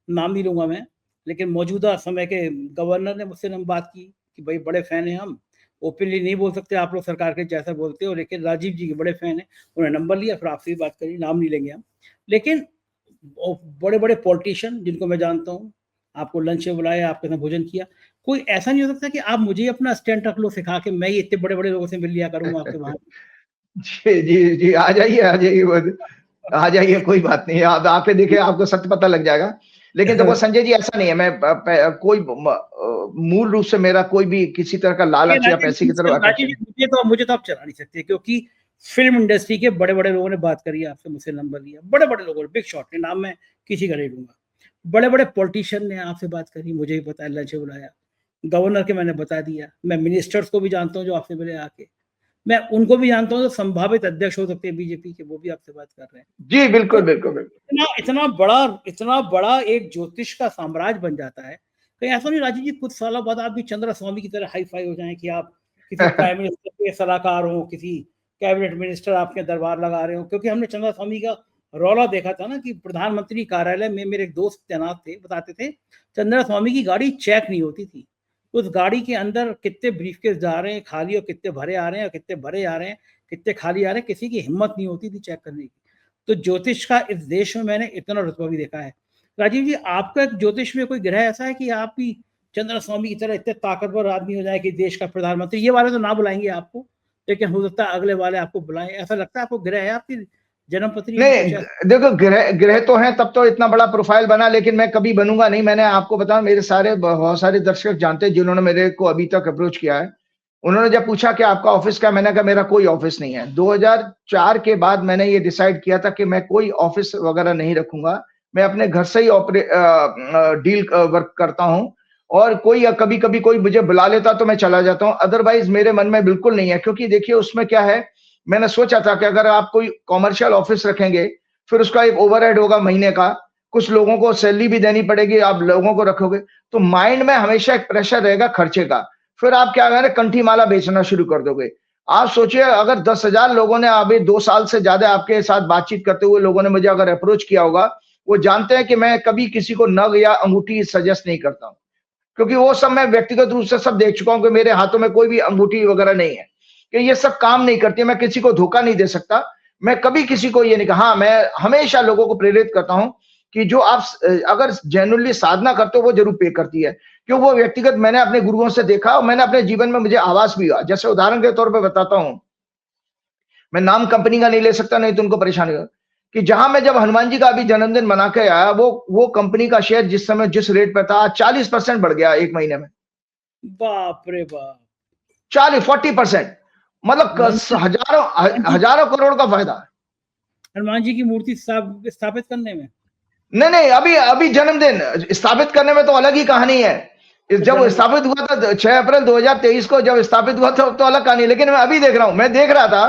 नाम नहीं लूंगा मैं, लेकिन मौजूदा समय के गवर्नर ने मुझसे बात की कि भाई बड़े फैन हैं हम, ओपनली नहीं बोल सकते आप लोग सरकार के जैसा बोलते हो, लेकिन राजीव जी के बड़े फैन हैं। उन्होंने नंबर लिया, फिर आपसे भी बात करी, नाम नहीं लेंगे हम। लेकिन बड़े बड़े पॉलिटिशियन जिनको मैं जानता हूँ, आपको लंच में बुलाया, आपके साथ भोजन किया, कोई ऐसा नहीं हो सकता कि आप मुझे अपना स्टैंड रख लो सिखा के, मैं ही इतने बड़े बड़े लोगों से मिल लिया करूंगा आपके वहां? जी, आ जाइए, आ जाइए, कोई बात नहीं है। आप आके देखिए, आपको सत्य पता लग जाएगा। लेकिन देखो संजय जी, ऐसा नहीं है, मैं कोई मूल रूप से मेरा कोई भी किसी तरह का लालच या पैसे की तरफ आकर्षण। मुझे तो आप चला नहीं सकते, क्योंकि फिल्म इंडस्ट्री के बड़े बड़े लोगों ने बात करी आपसे, मुझसे नंबर लिया, बड़े बड़े लोगों ने, बिग शॉट ने, नाम मैं किसी का नहीं लूंगा। बड़े बड़े पॉलिटिशियन ने आपसे बात करी, मुझे ही पता है, लंच बुलाया, गवर्नर के मैंने बता दिया, मैं मिनिस्टर्स को भी जानता हूँ जो आपसे मिले आके, मैं उनको भी जानता हूँ जो संभावित अध्यक्ष हो सकते हैं बीजेपी के, वो भी आपसे बात कर रहे हैं। जी बिल्कुल तो बिल्कुल बिल्कुल। इतना बड़ा एक ज्योतिष का साम्राज्य बन जाता है। कहीं ऐसा नहीं राजीव जी कुछ सालों बाद आप भी चंद्र स्वामी की तरह हाई फाई हो जाएं कि आप किसी प्राइम मिनिस्टर के सलाहकार हो, किसी कैबिनेट मिनिस्टर आपके दरबार लगा रहे हो, क्योंकि हमने चंद्रा स्वामी का रौला देखा था ना कि प्रधानमंत्री कार्यालय में मेरे एक दोस्त तैनात थे, बताते थे चंद्रा स्वामी की गाड़ी चेक नहीं होती थी। उस गाड़ी के अंदर कितने ब्रीफकेस जा रहे हैं खाली और कितने भरे आ रहे हैं, और कितने भरे आ रहे हैं, कितने खाली आ रहे हैं, किसी की हिम्मत नहीं होती थी चेक करने की। तो ज्योतिष का इस देश में मैंने इतना रुतबा भी देखा है। राजीव जी, आपका ज्योतिष में कोई ग्रह ऐसा है कि आप भी चंद्र स्वामी की तरह इतने ताकतवर आदमी हो जाए कि देश का प्रधानमंत्री? ये वाले तो ना बुलाएंगे आपको, लेकिन हो सकता है अगले वाले आपको बुलाएं। ऐसा लगता है आपको ग्रह है आपकी जन्म पत्री में कुछ नहीं, ऐसा? देखो ग्रह ग्रह तो हैं, तब तो इतना बड़ा प्रोफाइल बना, लेकिन मैं कभी बनूंगा नहीं। मैंने आपको बताया, मेरे सारे बहुत सारे दर्शक जानते हैं जिन्होंने मेरे को अभी तक अप्रोच किया है। उन्होंने जब पूछा कि आपका ऑफिस क्या, मैंने कहा मेरा कोई ऑफिस नहीं है। 2004 के बाद मैंने ये डिसाइड किया था कि मैं कोई ऑफिस वगैरह नहीं रखूंगा। मैं अपने घर से ही डील वर्क करता हूँ, और कोई कभी कभी कोई मुझे बुला लेता तो मैं चला जाता हूँ, अदरवाइज मेरे मन में बिल्कुल नहीं है। क्योंकि देखिए उसमें क्या है, मैंने सोचा था कि अगर आप कोई कॉमर्शियल ऑफिस रखेंगे, फिर उसका एक ओवरहेड होगा महीने का, कुछ लोगों को सैलरी भी देनी पड़ेगी, आप लोगों को रखोगे तो माइंड में हमेशा एक प्रेशर रहेगा खर्चे का। फिर आप क्या करें, कंठी माला बेचना शुरू कर दोगे। आप सोचिए, अगर 10,000 लोगों ने अभी 2 साल से ज्यादा आपके साथ बातचीत करते हुए लोगों ने मुझे अगर अप्रोच किया होगा, वो जानते हैं कि मैं कभी किसी को नग या अंगूठी सजेस्ट नहीं करता हूं, क्योंकि वो सब मैं व्यक्तिगत रूप से सब देख चुका हूं कि मेरे हाथों में कोई भी अंगूठी वगैरह नहीं है, कि ये सब काम नहीं करती है। मैं किसी को धोखा नहीं दे सकता। मैं कभी किसी को ये नहीं कहा। हाँ, मैं हमेशा लोगों को प्रेरित करता हूं कि जो आप अगर जेन्युइनली साधना करते हो वो जरूर पे करती है, क्यों वो व्यक्तिगत मैंने अपने गुरुओं से देखा और मैंने अपने जीवन में मुझे आवाज भी हुआ। जैसे उदाहरण के तौर पर बताता हूं, मैं नाम कंपनी का नहीं ले सकता, नहीं तो उनको परेशानी हो, कि जहां मैं जब हनुमान जी का अभी जन्मदिन मना के आया, वो कंपनी का शेयर जिस समय जिस रेट पे था 40% बढ़ गया एक महीने में। बाप रे बाप! 40-40%, मतलब हजारों हनुमान जी हजारों करोड़ का फायदा। हनुमान जी की मूर्ति स्थापित करने में? नहीं नहीं, अभी अभी जन्मदिन स्थापित करने में तो अलग ही कहानी है। जब स्थापित हुआ था 6 अप्रैल 2023 को, जब स्थापित हुआ था तो अलग कहानी। लेकिन मैं अभी देख रहा हूं, मैं देख रहा था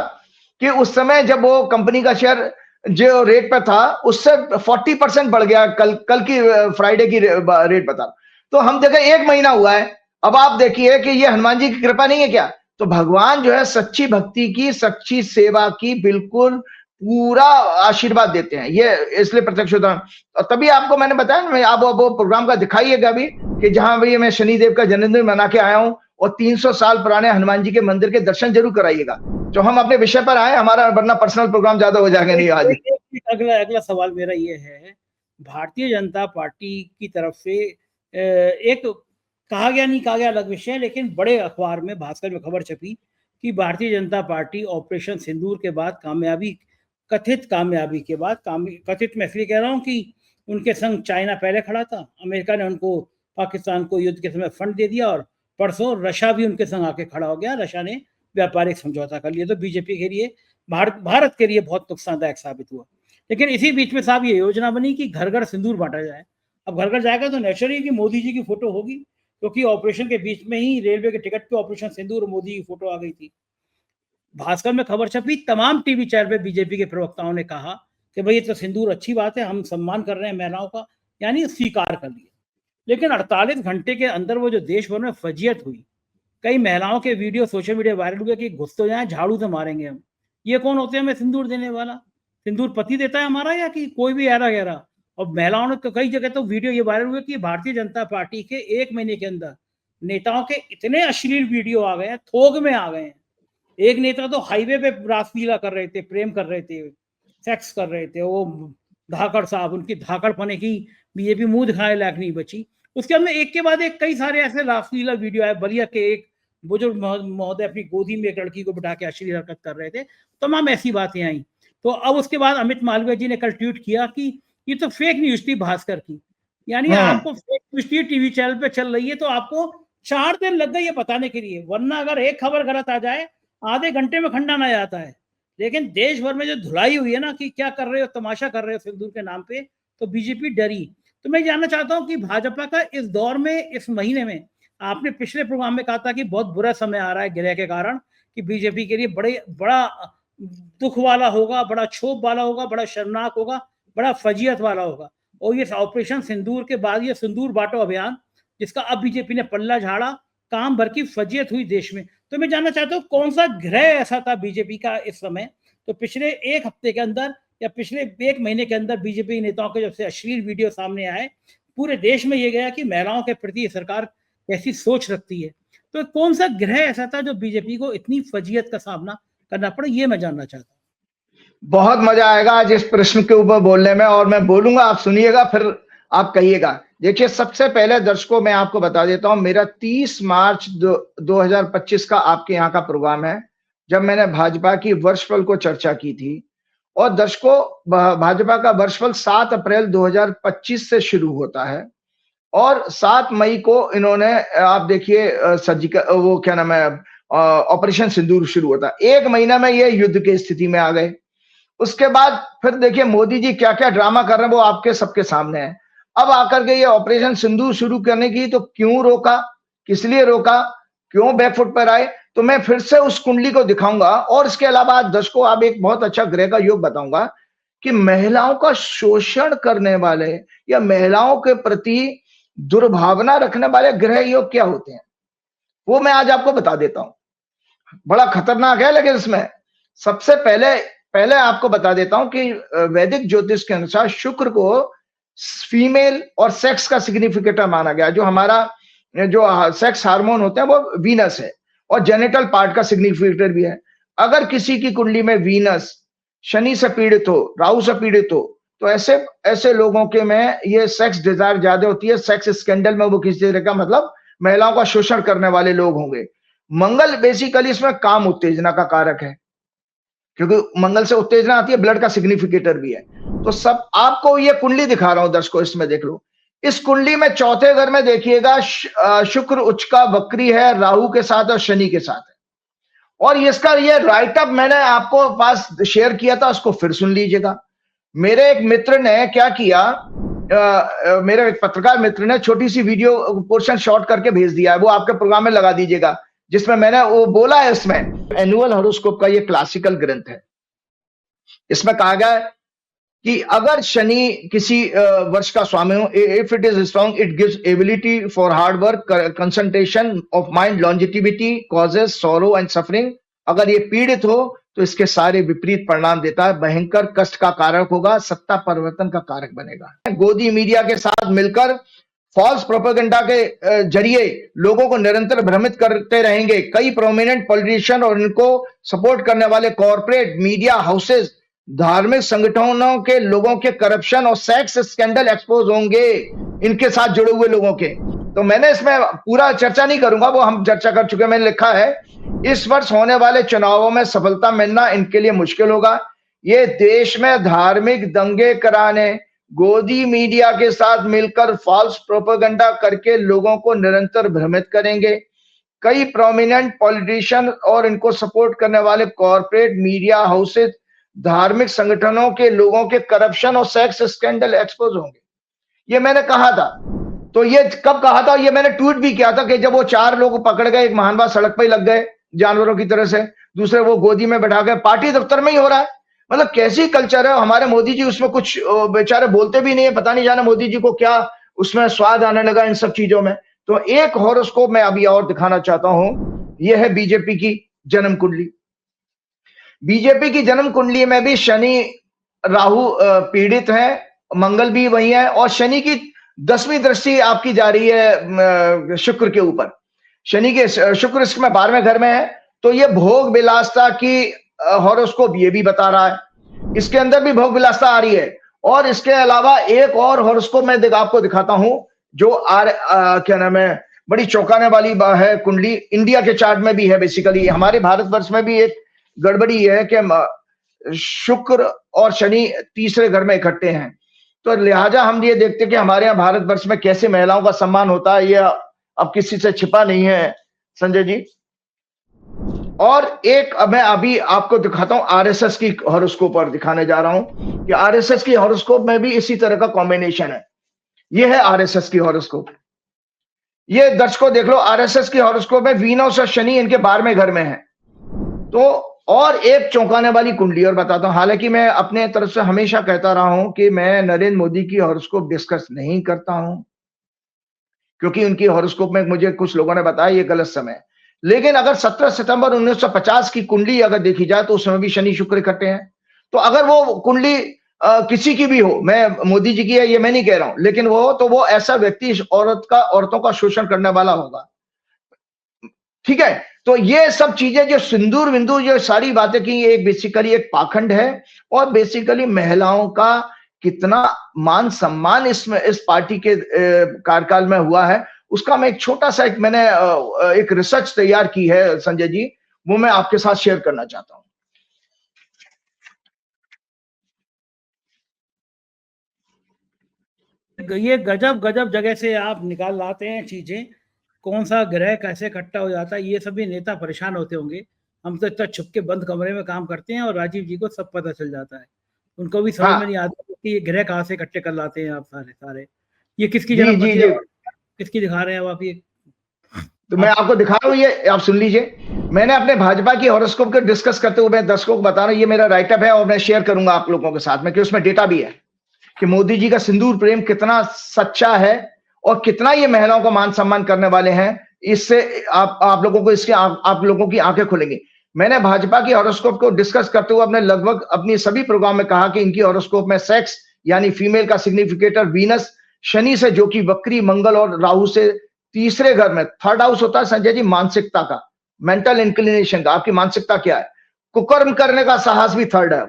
कि उस समय जब वो कंपनी का शेयर जो रेट पर था उससे 40% बढ़ गया। कल की फ्राइडे की रेट बता। तो हम देखें 1 महीना हुआ है। अब आप देखिए कि ये हनुमान जी की कृपा नहीं है क्या? तो भगवान जो है सच्ची भक्ति की, सच्ची सेवा की बिल्कुल पूरा आशीर्वाद देते हैं। ये इसलिए प्रत्यक्ष उदाहरण। और तभी आपको मैंने बताया ना, आप वो प्रोग्राम का दिखाइएगा अभी, कि जहां भी मैं शनिदेव का जन्मदिन मना के आया हूं, और 300 साल पुराने हनुमान जी के मंदिर के दर्शन जरूर कराइएगा। तो हम अपने विषय पर आए, हमारा वरना पर्सनल प्रोग्राम ज्यादा हो जाएगा। नहीं आज अगला सवाल मेरा ये है, भारतीय जनता पार्टी की तरफ से एक कहा गया नहीं कहा गया अलग विषय है, लेकिन बड़े अखबार में भास्कर में खबर छपी कि भारतीय जनता पार्टी ऑपरेशन सिंदूर के बाद कथित कामयाबी के बाद, कथित मैं इसलिए कह रहा हूं कि उनके संग चाइना पहले खड़ा था, अमेरिका ने उनको पाकिस्तान को युद्ध के समय फंड दे दिया, और परसों रशिया भी उनके संग आके खड़ा हो गया। रशिया ने व्यापारिक समझौता कर लिया, तो बीजेपी के लिए भारत के लिए बहुत नुकसानदायक साबित हुआ। लेकिन इसी बीच में साहब ये योजना बनी कि घर घर सिंदूर बांटा जाए। अब घर घर जाएगा तो नेचुरली कि मोदी जी की फोटो होगी, क्योंकि ऑपरेशन के बीच में ही रेलवे के टिकट पे ऑपरेशन सिंदूर मोदी की फोटो आ गई थी। भास्कर में खबर छपी, तमाम टीवी चैनल पे बीजेपी के प्रवक्ताओं ने कहा कि भाई ये तो सिंदूर अच्छी बात है, हम सम्मान कर रहे हैं महिलाओं का, यानी स्वीकार कर लिया। लेकिन 48 घंटे के अंदर वो जो देश भर में फजीयत हुई, कई महिलाओं के वीडियो सोशल मीडिया वायरल हुए कि घुस तो जाए, झाड़ू से मारेंगे हम। ये कौन होते हैं हमें सिंदूर देने वाला? सिंदूर पति देता है हमारा, या कि कोई भी ऐरा गहरा? और महिलाओं ने कई जगह तो वीडियो ये वायरल हुए कि भारतीय जनता पार्टी के 1 महीने के अंदर नेताओं के इतने अश्लील वीडियो आ गए हैं, थोक में आ गए हैं। एक नेता तो हाईवे पे रासलीला कर रहे थे, प्रेम कर रहे थे, सेक्स कर रहे थे। वो धाकड़ साहब, उनकी धाकड़ पने की बीजेपी मुंह दिखाने लायक नहीं बची। उसके अंदर एक के बाद एक कई सारे ऐसे रासलीला वीडियो आए। बलिया के एक बुजुर्ग महोदय अपनी गोदी में एक लड़की को बिठा के अश्लील हरकत कर रहे थे। तमाम ऐसी बातें आई। तो अब उसके बाद अमित मालवीय जी ने कल ट्वीट किया कि ये तो फेक न्यूज थी भास्कर की, यानी आपको फेक न्यूज थी, टीवी चैनल पे चल रही है, तो आपको 4 दिन लग गए ये बताने के लिए, वरना अगर एक खबर गलत आ जाए आधे घंटे में खंडन आ जाता है। लेकिन देश भर में जो धुलाई हुई है ना कि क्या कर रहे हो, तमाशा कर रहे हो सिंदूर के नाम पे, तो बीजेपी डरी। तो मैं जानना चाहता हूं कि भाजपा का इस दौर में, इस महीने में, आपने पिछले प्रोग्राम में कहा था कि बहुत बुरा समय आ रहा है ग्रह के कारण, कि बीजेपी के लिए बड़ा दुख वाला होगा, बड़ा क्षोभ वाला होगा, बड़ा शर्मनाक होगा, बड़ा फजीयत वाला होगा। और ये ऑपरेशन सिंदूर के बाद ये सिंदूर बांटो अभियान, जिसका अब बीजेपी ने पल्ला झाड़ा, काम भर की फजीयत हुई देश में। तो मैं जानना चाहता हूँ कौन सा ग्रह ऐसा था बीजेपी का इस समय, तो पिछले एक हफ्ते के अंदर या पिछले एक महीने के अंदर बीजेपी नेताओं के जब से अश्लील वीडियो सामने आए, पूरे देश में ये गया कि महिलाओं के प्रति सरकार कैसी सोच रखती है। तो कौन सा ग्रह ऐसा था जो बीजेपी को इतनी फजीयत का सामना करना पड़ा, ये मैं जानना चाहता हूँ। बहुत मजा आएगा आज इस प्रश्न के ऊपर बोलने में, और मैं बोलूंगा, आप सुनिएगा, फिर आप कहिएगा। देखिए, सबसे पहले दर्शकों मैं आपको बता देता हूं, मेरा 30 मार्च 2025 का आपके यहाँ का प्रोग्राम है, जब मैंने भाजपा की वर्षफल को चर्चा की थी। और दर्शकों, भाजपा का वर्षफल 7 अप्रैल 2025 से शुरू होता है और 7 मई को इन्होंने, आप देखिए, सर्जिकल, वो क्या नाम है, ऑपरेशन सिंदूर शुरू होता है। एक महीना में ये युद्ध की स्थिति में आ गए। उसके बाद फिर देखिए मोदी जी क्या क्या ड्रामा कर रहे हैं, वो आपके सबके सामने है। अब आकर के ये ऑपरेशन सिंदूर शुरू करने की, तो क्यों रोका, किस लिए रोका, क्यों बैकफुट पर आए, तो मैं फिर से उस कुंडली को दिखाऊंगा। और इसके अलावा दर्शकों, आप एक बहुत अच्छा ग्रह का योग बताऊंगा कि महिलाओं का शोषण करने वाले या महिलाओं के प्रति दुर्भावना रखने वाले ग्रह योग क्या होते हैं, वो मैं आज आपको बता देता हूं। बड़ा खतरनाक है, लेकिन इसमें सबसे पहले आपको बता देता हूं कि वैदिक ज्योतिष के अनुसार शुक्र को फीमेल और सेक्स का सिग्निफिकेटर माना गया। जो हमारा जो सेक्स हार्मोन होते हैं वो वीनस है, और जेनिटल पार्ट का सिग्निफिकेटर भी है। अगर किसी की कुंडली में वीनस शनि से पीड़ित हो, राहु से पीड़ित हो, तो ऐसे लोगों के में ये सेक्स डिजायर ज्यादा होती है। सेक्स स्कैंडल में वो किसी तरह का, मतलब महिलाओं का शोषण करने वाले लोग होंगे। मंगल बेसिकली इसमें काम उत्तेजना का कारक है, क्योंकि मंगल से उत्तेजना आती है, ब्लड का सिग्निफिकेटर भी है। तो सब आपको ये कुंडली दिखा रहा हूं दर्शकों, इसमें देख लो। इस कुंडली में चौथे घर में देखिएगा शुक्र उच्च का वक्री है, राहु के साथ और शनि के साथ है। और इसका ये राइटअप मैंने आपको पास शेयर किया था, उसको फिर सुन लीजिएगा। मेरे एक मित्र ने क्या किया, मेरे एक पत्रकार मित्र ने छोटी सी वीडियो पोर्शन शॉर्ट करके भेज दिया है, वो आपके प्रोग्राम में लगा दीजिएगा, जिसमें मैंने वो बोला है। इसमें एनुअल हॉरोस्कोप का ये क्लासिकल ग्रंथ है। इसमें कहा गया है कि अगर शनि किसी वर्ष का स्वामी हो, if it is strong, it gives ability for hard work, concentration of mind, longevity, causes sorrow and suffering. अगर ये पीड़ित हो तो इसके सारे विपरीत परिणाम देता है, भयंकर कष्ट का कारक होगा, सत्ता परिवर्तन का कारक बनेगा। गोदी मीडिया के साथ मिलकर फॉल्स प्रोपेगेंडा के जरिए लोगों को निरंतर भ्रमित करते रहेंगे। कई प्रोमिनेंट पॉलिटिशियन और इनको सपोर्ट करने वाले कॉर्पोरेट मीडिया हाउसेस, धार्मिक संगठनों के लोगों के करप्शन और सेक्स स्कैंडल एक्सपोज होंगे, इनके साथ जुड़े हुए लोगों के। तो मैंने इसमें पूरा चर्चा नहीं करूंगा, वो हम चर्चा कर चुके हैं। मैंने लिखा है, इस वर्ष होने वाले चुनावों में सफलता मिलना इनके लिए मुश्किल होगा। ये देश में धार्मिक दंगे कराने, गोदी मीडिया के साथ मिलकर फॉल्स प्रोपेगेंडा करके लोगों को निरंतर भ्रमित करेंगे। कई प्रोमिनेंट पॉलिटिशियन और इनको सपोर्ट करने वाले कॉर्पोरेट मीडिया हाउसेस, धार्मिक संगठनों के लोगों के करप्शन और सेक्स स्कैंडल एक्सपोज होंगे। ये मैंने कहा था। तो ये कब कहा था, ये मैंने ट्वीट भी किया था कि जब वो 4 लोग पकड़ गए, एक महानवा सड़क पर ही लग गए जानवरों की तरह से, दूसरे वो गोदी में बैठा गए, पार्टी दफ्तर में ही हो रहा है। मतलब कैसी कल्चर है हमारे मोदी जी, उसमें कुछ बेचारे बोलते भी नहीं है, पता नहीं जाना मोदी जी को क्या उसमें स्वाद आने लगा इन सब चीजों में। तो एक हॉरोस्कोप मैं अभी और दिखाना चाहता हूं, यह है बीजेपी की जन्म कुंडली। बीजेपी की जन्म कुंडली में भी शनि राहु पीड़ित है, मंगल भी वही है, और शनि की 10वीं दृष्टि आपकी जा रही है शुक्र के ऊपर। शनि के शुक्र इसमें 12वें घर में है, तो ये भोग विलासता की हॉरोस्कोप ये भी बता रहा है, इसके अंदर भी भोग विलासता आ रही है। और इसके अलावा एक और हॉरोस्कोप मैं आपको दिखाता हूं, जो क्या नाम है, बड़ी चौंकाने वाली है कुंडली, इंडिया के चार्ट में भी है। बेसिकली हमारे भारतवर्ष में भी एक गड़बड़ी है कि शुक्र और शनि तीसरे घर में इकट्ठे हैं, तो लिहाजा हम ये देखते हैं कि हमारे यहाँ भारतवर्ष में कैसे महिलाओं का सम्मान होता है, ये अब किसी से छिपा नहीं है संजय जी। और एक मैं अभी आपको दिखाता हूं, आरएसएस की हॉरोस्कोप पर दिखाने जा रहा हूं कि आरएसएस की हॉरोस्कोप में भी इसी तरह का कॉम्बिनेशन है। ये है आरएसएस की हॉरोस्कोप। ये दर्शकों देख लो, आरएसएस की हॉरोस्कोप में वीनस और शनि इनके 12वें घर में है। तो और एक चौंकाने वाली कुंडली और बताता हूं, हालांकि मैं अपने तरफ से हमेशा कहता रहा हूं कि मैं नरेंद्र मोदी की हॉरोस्कोप डिस्कस नहीं करता हूं, क्योंकि उनकी हॉरोस्कोप में मुझे कुछ लोगों ने बताया ये गलत समय। लेकिन अगर 17 सितंबर 1950 की कुंडली अगर देखी जाए तो उसमें भी शनि शुक्र इकट्ठे हैं। तो अगर वो कुंडली किसी की भी हो, मैं मोदी जी की है ये मैं नहीं कह रहा हूं, लेकिन वो ऐसा व्यक्ति इस औरतों का शोषण करने वाला होगा। ठीक है, तो ये सब चीजें जो सिंदूर विंदूर जो सारी बातें की, ये एक बेसिकली एक पाखंड है और बेसिकली महिलाओं का कितना मान सम्मान इसमें इस पार्टी के कार्यकाल में हुआ है, उसका मैं एक छोटा सा मैंने एक रिसर्च तैयार की है संजय जी, वो मैं आपके साथ शेयर करना चाहता हूं। ये गजब गजब जगह से आप निकाल लाते हैं चीजें, कौन सा ग्रह कैसे इकट्ठा हो जाता है, ये सभी नेता परेशान होते होंगे। हम तो इतना छुप के बंद कमरे में काम करते हैं और राजीव जी को सब पता चल जाता है, उनको भी समझ में नहीं आता कि ये ग्रह कहाँ से इकट्ठे कर लाते हैं आप सारे। ये किसकी जन्म पत्रिका किसकी दिखा रहे हैं अब आप? ये तो मैं आपको दिखा रहा हूँ, ये आप सुन लीजिए। मैंने अपने भाजपा की हॉरोस्कोप को डिस्कस करते हुए मैं दर्शकों को बता रहा हूँ, ये मेरा राइटअप है और मैं शेयर करूंगा आप लोगों के साथ में, कि उसमें डेटा भी है कि मोदी जी का सिंदूर प्रेम कितना सच्चा है और कितना ये महिलाओं का मान सम्मान करने वाले हैं। इससे आप लोगों को इसके आप लोगों की आंखें खुलेंगी। मैंने भाजपा की हॉरोस्कोप को डिस्कस करते हुए अपने लगभग अपनी सभी प्रोग्राम में कहा कि इनकी हॉरोस्कोप में सेक्स यानी फीमेल का सिग्निफिकेटर वीनस शनि से, जो कि वक्री, मंगल और राहु से तीसरे घर में, थर्ड हाउस होता है संजय जी मानसिकता का, मेंटल इंक्लिनेशन का, आपकी मानसिकता क्या है। कुकर्म करने का साहस भी थर्ड है,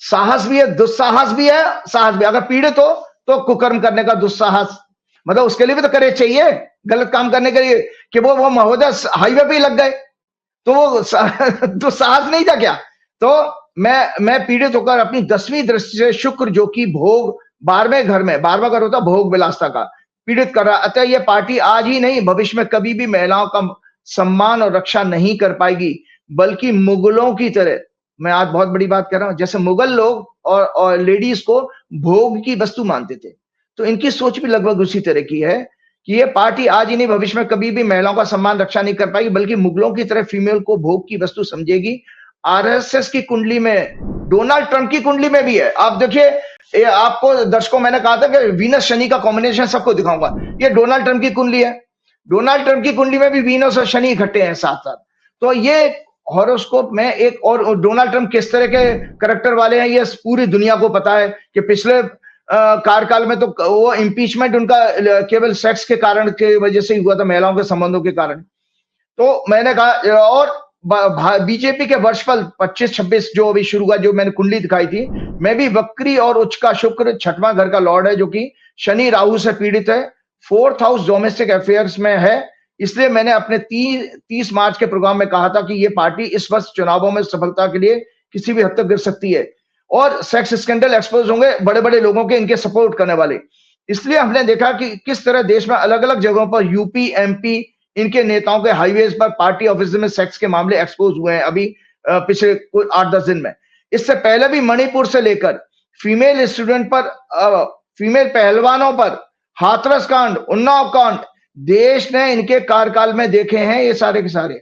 साहस भी है, दुस्साहस भी है, साहस भी। अगर पीड़ित हो तो कुकर्म करने का दुस्साहस, मतलब उसके लिए भी तो करेज चाहिए गलत काम करने के लिए, कि वो महोदय हाईवे पे ही लग गए तो वो दुस्साहस नहीं था क्या। तो मैं पीड़ित होकर अपनी 10वीं दृष्टि से शुक्र, जो कि भोग 12वें घर में, 12वां घर होता भोग विलासता का, पीड़ित कर रहा। अतः ये पार्टी आज ही नहीं भविष्य में कभी भी महिलाओं का सम्मान और रक्षा नहीं कर पाएगी, बल्कि मुगलों की तरह, मैं आज बहुत बड़ी बात कर रहा हूं, जैसे मुगल लोग और लेडीज को भोग की वस्तु मानते थे, तो इनकी सोच भी लगभग उसी तरह की है कि ये पार्टी आज ही नहीं भविष्य में कभी भी महिलाओं का सम्मान रक्षा नहीं कर पाएगी, बल्कि मुगलों की तरह फीमेल को भोग की वस्तु समझेगी। आरएसएस की कुंडली में, डोनाल्ड ट्रंप की कुंडली में भी है। आप देखिए, आपको दर्शकों मैंने कहा था कि वीनस शनि का कॉम्बिनेशन सबको दिखाऊंगा, ये डोनाल्ड ट्रंप की कुंडली है। डोनाल्ड ट्रंप की कुंडली में भी वीनस और शनि इकट्ठे हैं साथ साथ। तो ये हॉरोस्कोप में एक और डोनाल्ड ट्रंप किस तरह के करैक्टर वाले हैं ये पूरी दुनिया को पता है कि पिछले कार्यकाल में तो वो इम्पीचमेंट उनका केवल सेक्स के कारण के वजह से ही हुआ था, महिलाओं के संबंधों के कारण। तो मैंने कहा, और बीजेपी के वर्षफल 25-26 जो अभी शुरू हुआ, जो मैंने कुंडली दिखाई थी, मैं भी वक्री और उच्च का शुक्र 6वां घर का लॉर्ड है, जो कि शनि राहु से पीड़ित है, 4th हाउस डोमेस्टिक अफेयर्स में है। इसलिए मैंने अपने 30 मार्च के प्रोग्राम में कहा था कि ये पार्टी इस वर्ष चुनावों में सफलता के लिए किसी भी हद तक गिर सकती है और सेक्स स्कैंडल एक्सपोज होंगे बड़े बड़े लोगों के, इनके सपोर्ट करने वाले। इसलिए हमने देखा कि किस तरह देश में अलग अलग जगहों पर यूपी, एमपी, इनके नेताओं के हाईवेज पर पार्टी ऑफिस में सेक्स के मामले एक्सपोज हुए हैं अभी पिछले 8-10 दिन में। इससे पहले भी मणिपुर से लेकर फीमेल स्टूडेंट पर, फीमेल पहलवानों पर हाथरस कांड, उन्नाव कांड, देश ने इनके कार्यकाल में देखे हैं ये सारे के सारे।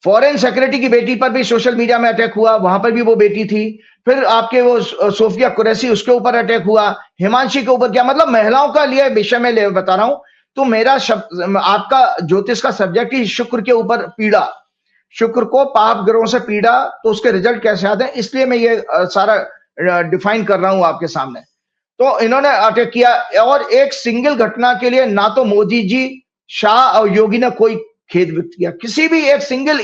फॉरेन सेक्रेटरी की बेटी पर भी सोशल मीडिया में अटैक हुआ, वहां पर भी वो बेटी थी। फिर आपके वो सोफिया कुरैशी, उसके ऊपर अटैक हुआ, हिमांशी के ऊपर क्या, मतलब महिलाओं का लिए विषय में बता रहा हूं। तो मेरा आपका ज्योतिष का सब्जेक्ट ही शुक्र के ऊपर पीड़ा, शुक्र को पाप ग्रहों से पीड़ा, तो उसके रिजल्ट कैसे आते हैं, इसलिए मैं ये सारा डिफाइन कर रहा हूं आपके सामने। तो इन्होंने अटैक किया और एक सिंगल घटना के लिए ना तो मोदी जी, शाह और योगी ने कोई खेद व्यक्त किया। किसी भी एक सिंगल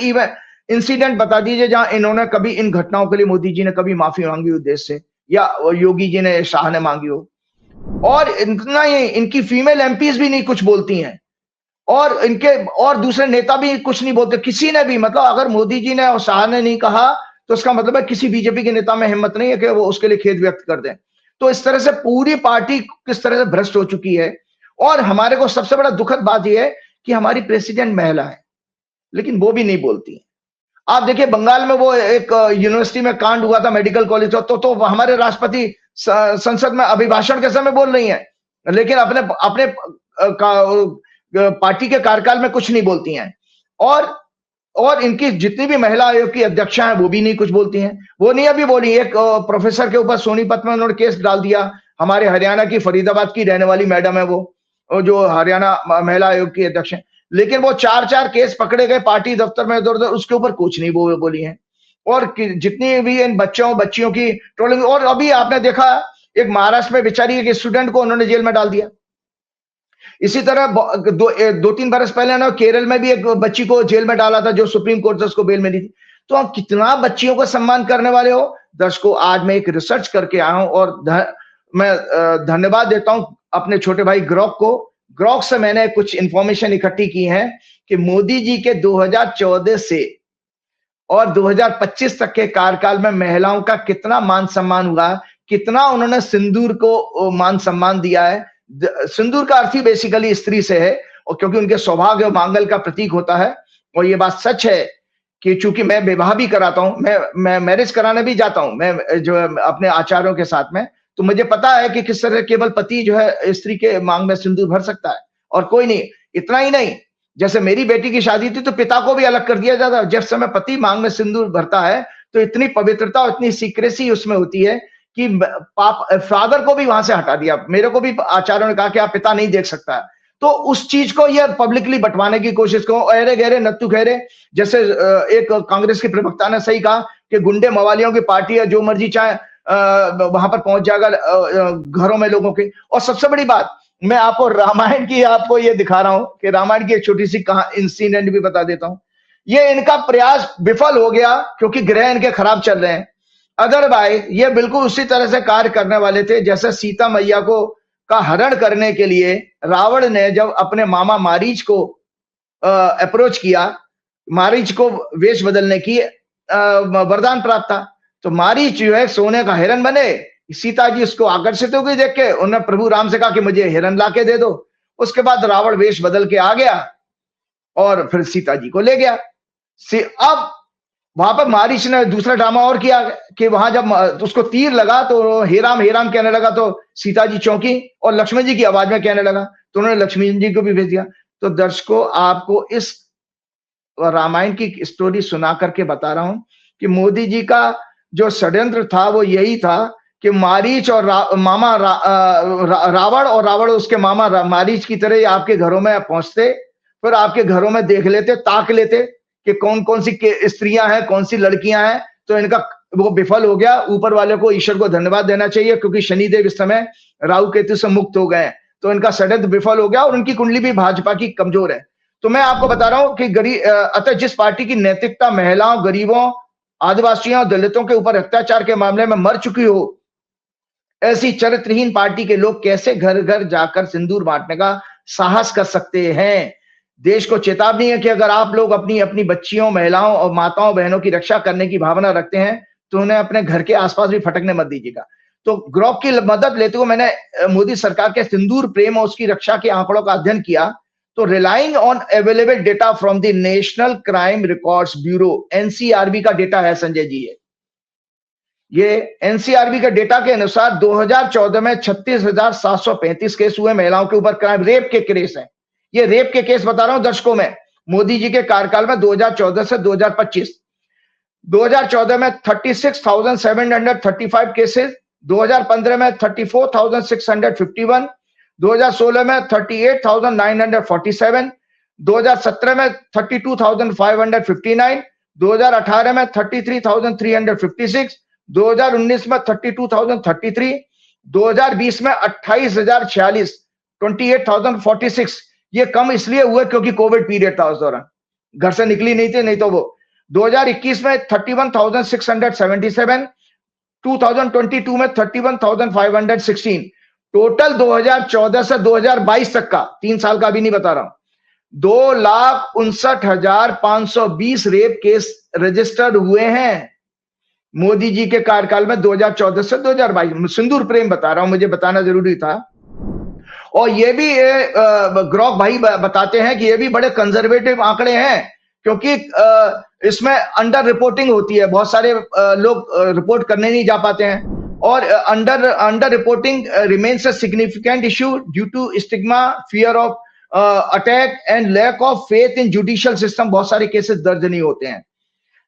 इंसिडेंट बता दीजिए जहां इन्होंने कभी इन घटनाओं के लिए मोदी जी ने कभी माफी मांगी हो देश से, या योगी जी ने, शाह ने मांगी हो। और इतना ही, इनकी फीमेल एमपीज भी नहीं कुछ बोलती हैं और इनके और दूसरे नेता भी कुछ नहीं बोलते, किसी ने भी। मतलब अगर मोदी जी ने और शाह ने नहीं कहा तो इसका मतलब है किसी बीजेपी के नेता में हिम्मत नहीं है कि वो उसके लिए खेद व्यक्त कर दें। तो इस तरह से पूरी पार्टी किस तरह से भ्रष्ट हो चुकी है। और हमारे को सबसे बड़ा दुखद बात यह है कि हमारी प्रेसिडेंट महिला है, लेकिन वो भी नहीं बोलती है। आप देखिए बंगाल में वो एक यूनिवर्सिटी में कांड हुआ था, मेडिकल कॉलेज, तो हमारे राष्ट्रपति संसद में अभिभाषण के समय बोल रही हैं, लेकिन अपने पार्टी के कार्यकाल में कुछ नहीं बोलती हैं। और इनकी जितनी भी महिला आयोग की अध्यक्षा हैं वो भी नहीं कुछ बोलती हैं। वो नहीं अभी बोली, एक प्रोफेसर के ऊपर सोनीपत में उन्होंने केस डाल दिया, हमारे हरियाणा की फरीदाबाद की रहने वाली मैडम है वो जो हरियाणा महिला आयोग की अध्यक्ष है। लेकिन वो 4-4 केस पकड़े गए पार्टी दफ्तर में इधर उधर, उसके ऊपर कुछ नहीं बोली है। और जितनी भी इन बच्चियों की ट्रोलिंग, और अभी आपने देखा एक महाराष्ट्र में बेचारी एक स्टूडेंट को उन्होंने जेल में डाल दिया। इसी तरह 2-3 बरस पहले ना केरल में भी एक बच्ची को जेल में डाला था जो सुप्रीम कोर्ट से उसको बेल मिली थी। तो आप कितना बच्चियों को सम्मान करने वाले हो। दर्शकों, आज मैं एक रिसर्च करके आया हूं और मैं धन्यवाद देता हूं अपने छोटे भाई ग्रॉक को। ग्रॉक से मैंने कुछ इंफॉर्मेशन इकट्ठी की है कि मोदी जी के 2014 से और 2025 तक के कार्यकाल में महिलाओं का कितना मान सम्मान हुआ, कितना उन्होंने सिंदूर को मान सम्मान दिया है। सिंदूर का अर्थ ही बेसिकली स्त्री से है, और क्योंकि उनके सौभाग्य और मांगल का प्रतीक होता है। और ये बात सच है कि चूंकि मैं विवाह भी कराता हूं, मैं मैरिज कराने भी जाता हूं, मैं जो अपने आचार्यों के साथ में, तो मुझे पता है कि किस तरह केवल पति जो है स्त्री के मांग में सिंदूर भर सकता है और कोई नहीं। इतना ही नहीं, जैसे मेरी बेटी की शादी थी तो पिता को भी अलग कर दिया जाता है। जब समय पति मांग में सिंदूर भरता है तो इतनी पवित्रता और इतनी सीक्रेसी उसमें होती है कि फादर को भी वहां से हटा दिया। मेरे को भी आचार्यों ने कहा कि आप पिता नहीं देख सकता। तो उस चीज को यह पब्लिकली बंटवाने की कोशिश करो, अरे गहरे नत्थु खैरे, जैसे एक कांग्रेस के प्रवक्ता ने सही कहा कि गुंडे मवालियों की पार्टी है, जो मर्जी चाहे वहां पर पहुंच जाएगा घरों में लोगों के। और सबसे बड़ी बात, मैं आपको रामायण की आपको ये दिखा रहा हूं कि रामायण की एक छोटी सी इंसिडेंट भी बता देता हूं। ये इनका प्रयास विफल हो गया क्योंकि ग्रह इनके खराब चल रहे हैं। अदरवाइज ये बिल्कुल उसी तरह से कार्य करने वाले थे जैसे सीता मैया को का हरण करने के लिए रावण ने जब अपने मामा मारीच को अप्रोच किया, मारीच को वेश बदलने की वरदान प्राप्त था। तो मारीच जो है सोने का हिरण बने। सीता जी उसको आकर्षित हो गई देख के, उन्होंने प्रभु राम से कहा कि मुझे हिरण लाके दे दो। उसके बाद रावण वेश बदल के आ गया और फिर सीता जी को ले गया। अब वहां पर मारीच ने दूसरा ड्रामा और किया कि वहां जब उसको तीर लगा तो हे राम कहने लगा, तो सीता जी चौंकी और लक्ष्मण जी की आवाज में कहने लगा, तो उन्होंने लक्ष्मण जी को भी भेज दिया। तो दर्शकों, आपको इस रामायण की स्टोरी सुना करके बता रहा हूं कि मोदी जी का जो षड्यंत्र था वो यही था कि मारीच और रावण और रावण उसके मामा मारीच की तरह आपके घरों में पहुंचते, फिर आपके घरों में देख लेते, ताक लेते कि कौन कौन सी स्त्रियां हैं, कौन सी लड़कियां हैं। तो इनका वो विफल हो गया। ऊपर वाले को, ईश्वर को धन्यवाद देना चाहिए क्योंकि शनिदेव इस समय राहु केतु से मुक्त हो गए। तो इनका षड्यंत्र विफल हो गया और उनकी कुंडली भी भाजपा की कमजोर है। तो मैं आपको बता रहा हूं कि अतः जिस पार्टी की नैतिकता महिलाओं, गरीबों, आदिवासियों, दलितों के ऊपर अत्याचार के मामले में मर चुकी हो, ऐसी चरित्रहीन पार्टी के लोग कैसे घर घर जाकर सिंदूर बांटने का साहस कर सकते हैं। देश को चेतावनी है कि अगर आप लोग अपनी अपनी बच्चियों, महिलाओं और माताओं बहनों की रक्षा करने की भावना रखते हैं तो उन्हें अपने घर के आसपास भी फटकने मत दीजिएगा। तो ग्रॉक की मदद लेते हुए मैंने मोदी सरकार के सिंदूर प्रेम और उसकी रक्षा के आंकड़ों का अध्ययन किया। तो relying on available data from the national crime records bureau, NCRB का डेटा है संजय जी। ये एनसीआरबी के डेटा के अनुसार 2014 में 36,735 केस हुए महिलाओं के ऊपर क्राइम, रेप के केस हैं। ये रेप के केस बता रहा हूं दर्शकों में, मोदी जी के कार्यकाल में 2014 से 2025। 2014 में 36,735 केसेस, 2015 में 34,651, 2016 में 38,947, 2017 में 32,559, 2018 में 33,356, 2019 में 32,033, 2020 में 28,046, 28,046। ये कम इसलिए हुए क्योंकि कोविड पीरियड था, उस दौरान घर से निकली नहीं थी, नहीं तो वो 2021 में 31,677, 2022 में 31,516। टोटल 2014 से 2022 तक का, 3 साल का भी नहीं बता रहा हूं, 2,59,520 रेप केस रजिस्टर्ड हुए हैं मोदी जी के कार्यकाल में 2014 से 2022। सिंदूर प्रेम बता रहा हूं, मुझे बताना जरूरी था। और ये भी ग्रॉक भाई बताते हैं कि ये भी बड़े कंजर्वेटिव आंकड़े हैं क्योंकि इसमें अंडर रिपोर्टिंग होती है। बहुत सारे लोग रिपोर्ट करने नहीं जा पाते हैं और under reporting remains a significant issue due to stigma, fear of attack and lack of faith in judicial system. बहुत सारे केसेस दर्ज नहीं होते हैं।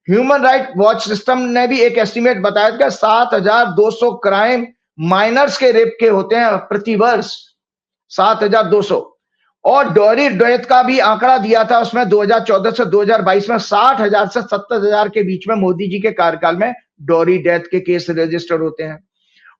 ह्यूमन राइट वॉच सिस्टम ने भी एक एस्टिमेट बताया था 7,200 क्राइम माइनर्स के रेप के होते हैं प्रति वर्ष, 7,200। और डॉरी डेथ का भी आंकड़ा दिया था उसमें 2014 से 2022 में 60,000 से 70,000 के बीच में मोदी जी के कार्यकाल में डॉरी डेथ के केस रजिस्टर होते हैं।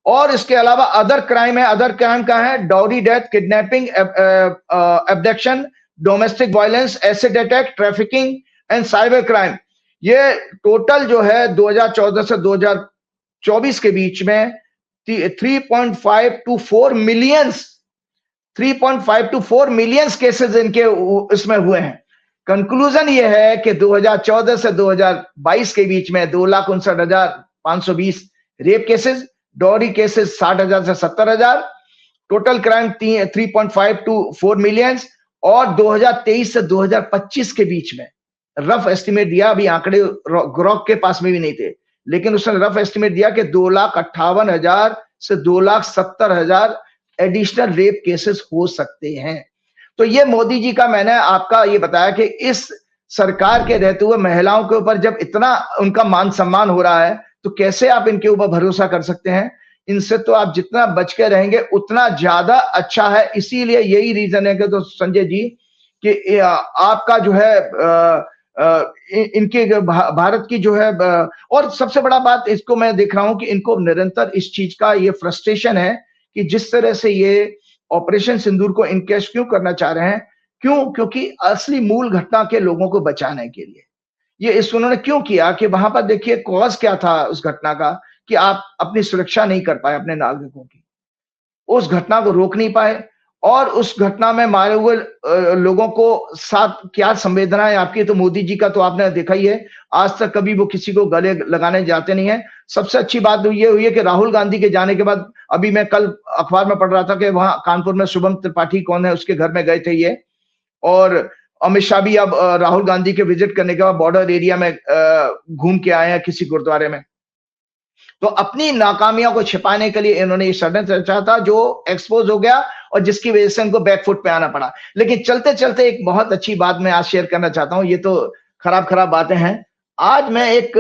और इसके अलावा अदर क्राइम है, अदर क्राइम का है dowry death, kidnapping, abduction, domestic violence, acid attack, trafficking and cyber crime. ये टोटल जो है 2014 से 2024 के बीच में 3.5 to 4 मिलियंस केसेस इनके इसमें हुए हैं। कंक्लूजन ये है कि 2014 से 2022 के बीच में 2,59,520 रेप केसेस, डॉरी केसेस 60,000 से 70,000, टोटल क्राइम 3.5 to 4 मिलियंस। और 2023 से 2025 के बीच में रफ एस्टिमेट दिया, अभी आंकड़े ग्रॉक के पास में भी नहीं थे, लेकिन उसने रफ एस्टिमेट दिया कि 2,58,000 से 2,70,000 एडिशनल रेप केसेस हो सकते हैं। तो ये मोदी जी का, मैंने आपका ये बताया कि इस सरकार के रहते हुए महिलाओं के ऊपर जब इतना उनका मान सम्मान हो रहा है, तो कैसे आप इनके ऊपर भरोसा कर सकते हैं? इनसे तो आप जितना बच के रहेंगे उतना ज्यादा अच्छा है। इसीलिए यही रीजन है कि तो संजय जी कि आपका जो है इनके भारत की जो है, और सबसे बड़ा बात इसको मैं देख रहा हूं कि इनको निरंतर इस चीज का ये फ्रस्ट्रेशन है कि जिस तरह से ये ऑपरेशन सिंदूर को इनकेश क्यों करना चाह रहे हैं, क्योंकि असली मूल घटना के लोगों को बचाने के लिए ये इस उन्होंने क्यों किया कि वहां पर देखिए कॉज क्या था उस घटना का, कि आप अपनी सुरक्षा नहीं कर पाए अपने नागरिकों की, उस घटना को रोक नहीं पाए, और उस घटना में मारे हुए लोगों को साथ क्या संवेदनाएं आपकी। तो मोदी जी का तो आपने देखा ही है, आज तक कभी वो किसी को गले लगाने जाते नहीं है। सबसे अच्छी बात ये हुई है कि राहुल गांधी के जाने के बाद, अभी मैं कल अखबार में पढ़ रहा था कि वहां कानपुर में शुभम त्रिपाठी कौन है उसके घर में गए थे ये, और अमित शाह भी अब राहुल गांधी के विजिट करने के बाद बॉर्डर एरिया में घूम के आए हैं किसी गुरुद्वारे में। तो अपनी नाकामियों को छिपाने के लिए इन्होंने ये षड्यंत्र रचा था जो एक्सपोज हो गया, और जिसकी वजह से इनको बैकफुट पे आना पड़ा। लेकिन चलते चलते एक बहुत अच्छी बात मैं आज शेयर करना चाहता हूं, ये तो खराब बातें हैं। आज मैं एक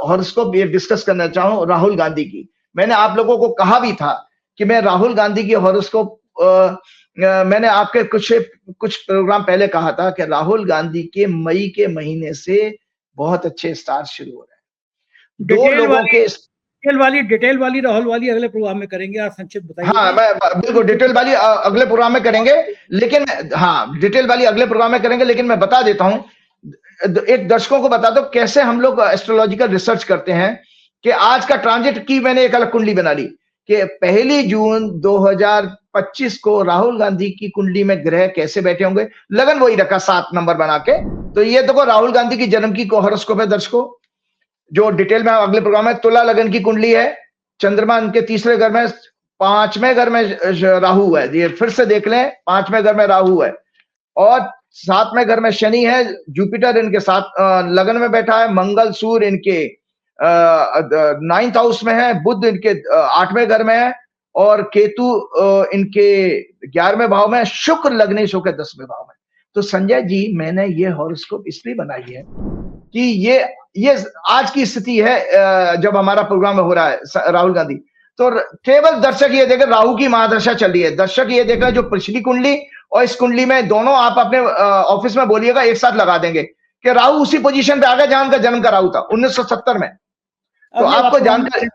हॉरोस्कोप ये डिस्कस करना चाहूं राहुल गांधी की। मैंने आप लोगों को कहा भी था कि मैं राहुल गांधी की हॉरोस्कोप, मैंने आपके कुछ प्रोग्राम पहले कहा था कि राहुल गांधी के मई के महीने से बहुत अच्छे स्टार शुरू हो रहे हैं। दो लोगों के डिटेल वाली राहुल वाली अगले प्रोग्राम में करेंगे, आप संक्षिप्त बताइए। हाँ, मैं बिल्कुल डिटेल वाली अगले प्रोग्राम में करेंगे, लेकिन हाँ डिटेल वाली अगले प्रोग्राम में करेंगे। लेकिन मैं बता देता हूं, एक दर्शकों को बता दो कैसे हम लोग एस्ट्रोलॉजिकल रिसर्च करते हैं कि आज का ट्रांजिट की मैंने एक अलग कुंडली बना ली कि 1 जून 2025 को राहुल गांधी की कुंडली में ग्रह कैसे बैठे होंगे। लगन वही रखा 7 नंबर बना के। तो ये देखो राहुल गांधी की जन्म की हॉरोस्कोप है दर्शकों, जो डिटेल में अगले प्रोग्राम में। तुला लगन की कुंडली है, चंद्रमा इनके तीसरे घर में, 5वें घर में राहु है, ये फिर से देख लें, 5वें घर में राहु है, और 7वें घर में शनि है, जुपिटर इनके साथ लगन में बैठा है, मंगल सूर्य इनके 9th हाउस में है, बुध इनके 8वें घर में है, और केतु इनके 11वें भाव में, शुक्र लग्नेश होकर 10वें भाव में। तो संजय जी मैंने ये हॉरोस्कोप इसलिए बनाई है कि ये आज की स्थिति है जब हमारा प्रोग्राम हो रहा है राहुल गांधी। तो केवल दर्शक ये देखें राहु की महादशा चल रही है, दर्शक ये देखें जो पिछली कुंडली और इस कुंडली में दोनों आप अपने ऑफिस में बोलिएगा एक साथ लगा देंगे कि राहु उसी पोजीशन पे आ गया जहां उनका जन्म का राहु था 1970 में। तो आपको जानकारी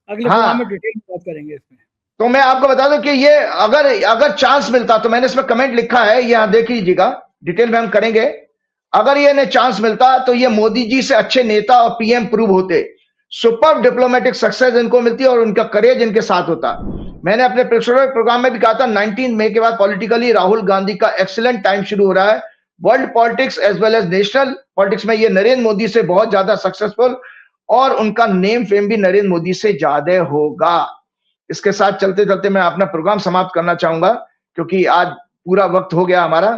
अगले प्रोग्राम में डिटेल बात करेंगे इसमें। तो मैं आपको बता दूं कि ये अगर चांस मिलता, तो मैंने इसमें कमेंट लिखा है, यहां देख लीजिएगा, डिटेल में हम करेंगे। अगर ये ने चांस मिलता तो ये मोदी जी से अच्छे नेता और पीएम प्रूव होते। सुपर डिप्लोमेटिक सक्सेस इनको मिलती और उनका करेज इनके साथ होता। मैंने अपने प्रोग्राम में भी कहा था 19 मई के बाद पॉलिटिकली राहुल गांधी का एक्सीलेंट टाइम शुरू हो रहा है। World politics as well as national politics में ये नरेंद्र मोदी से बहुत ज्यादा सक्सेसफुल, और उनका नेम फेम भी नरेंद्र मोदी से ज्यादा होगा। इसके साथ चलते चलते मैं अपना प्रोग्राम समाप्त करना चाहूंगा क्योंकि आज पूरा वक्त हो गया हमारा।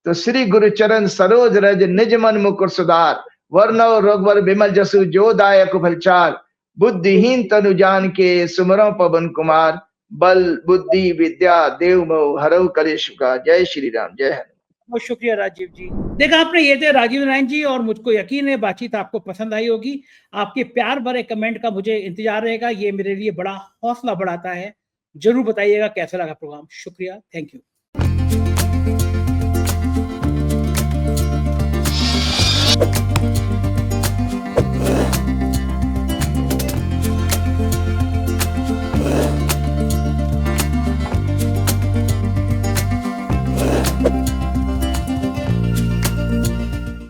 तो श्री गुरु चरण सरोज रज निज मन मुकुर सुधार, वर्णव रघुवर विमल जसु जो दायक फलचार, बुद्धिहीन तनु जान के सुमरो पवन कुमार, बल बुद्धि विद्या देव मोह हरऊ कलेश का। जय श्री राम, जय हिंद। बहुत शुक्रिया राजीव जी। देखा आपने, ये थे राजीव नारायण जी, और मुझको यकीन है बातचीत आपको पसंद आई होगी। आपके प्यार भरे कमेंट का मुझे इंतजार रहेगा, ये मेरे लिए बड़ा हौसला बढ़ाता है। जरूर बताइएगा कैसा लगा प्रोग्राम। शुक्रिया, थैंक यू। धन्यवाद।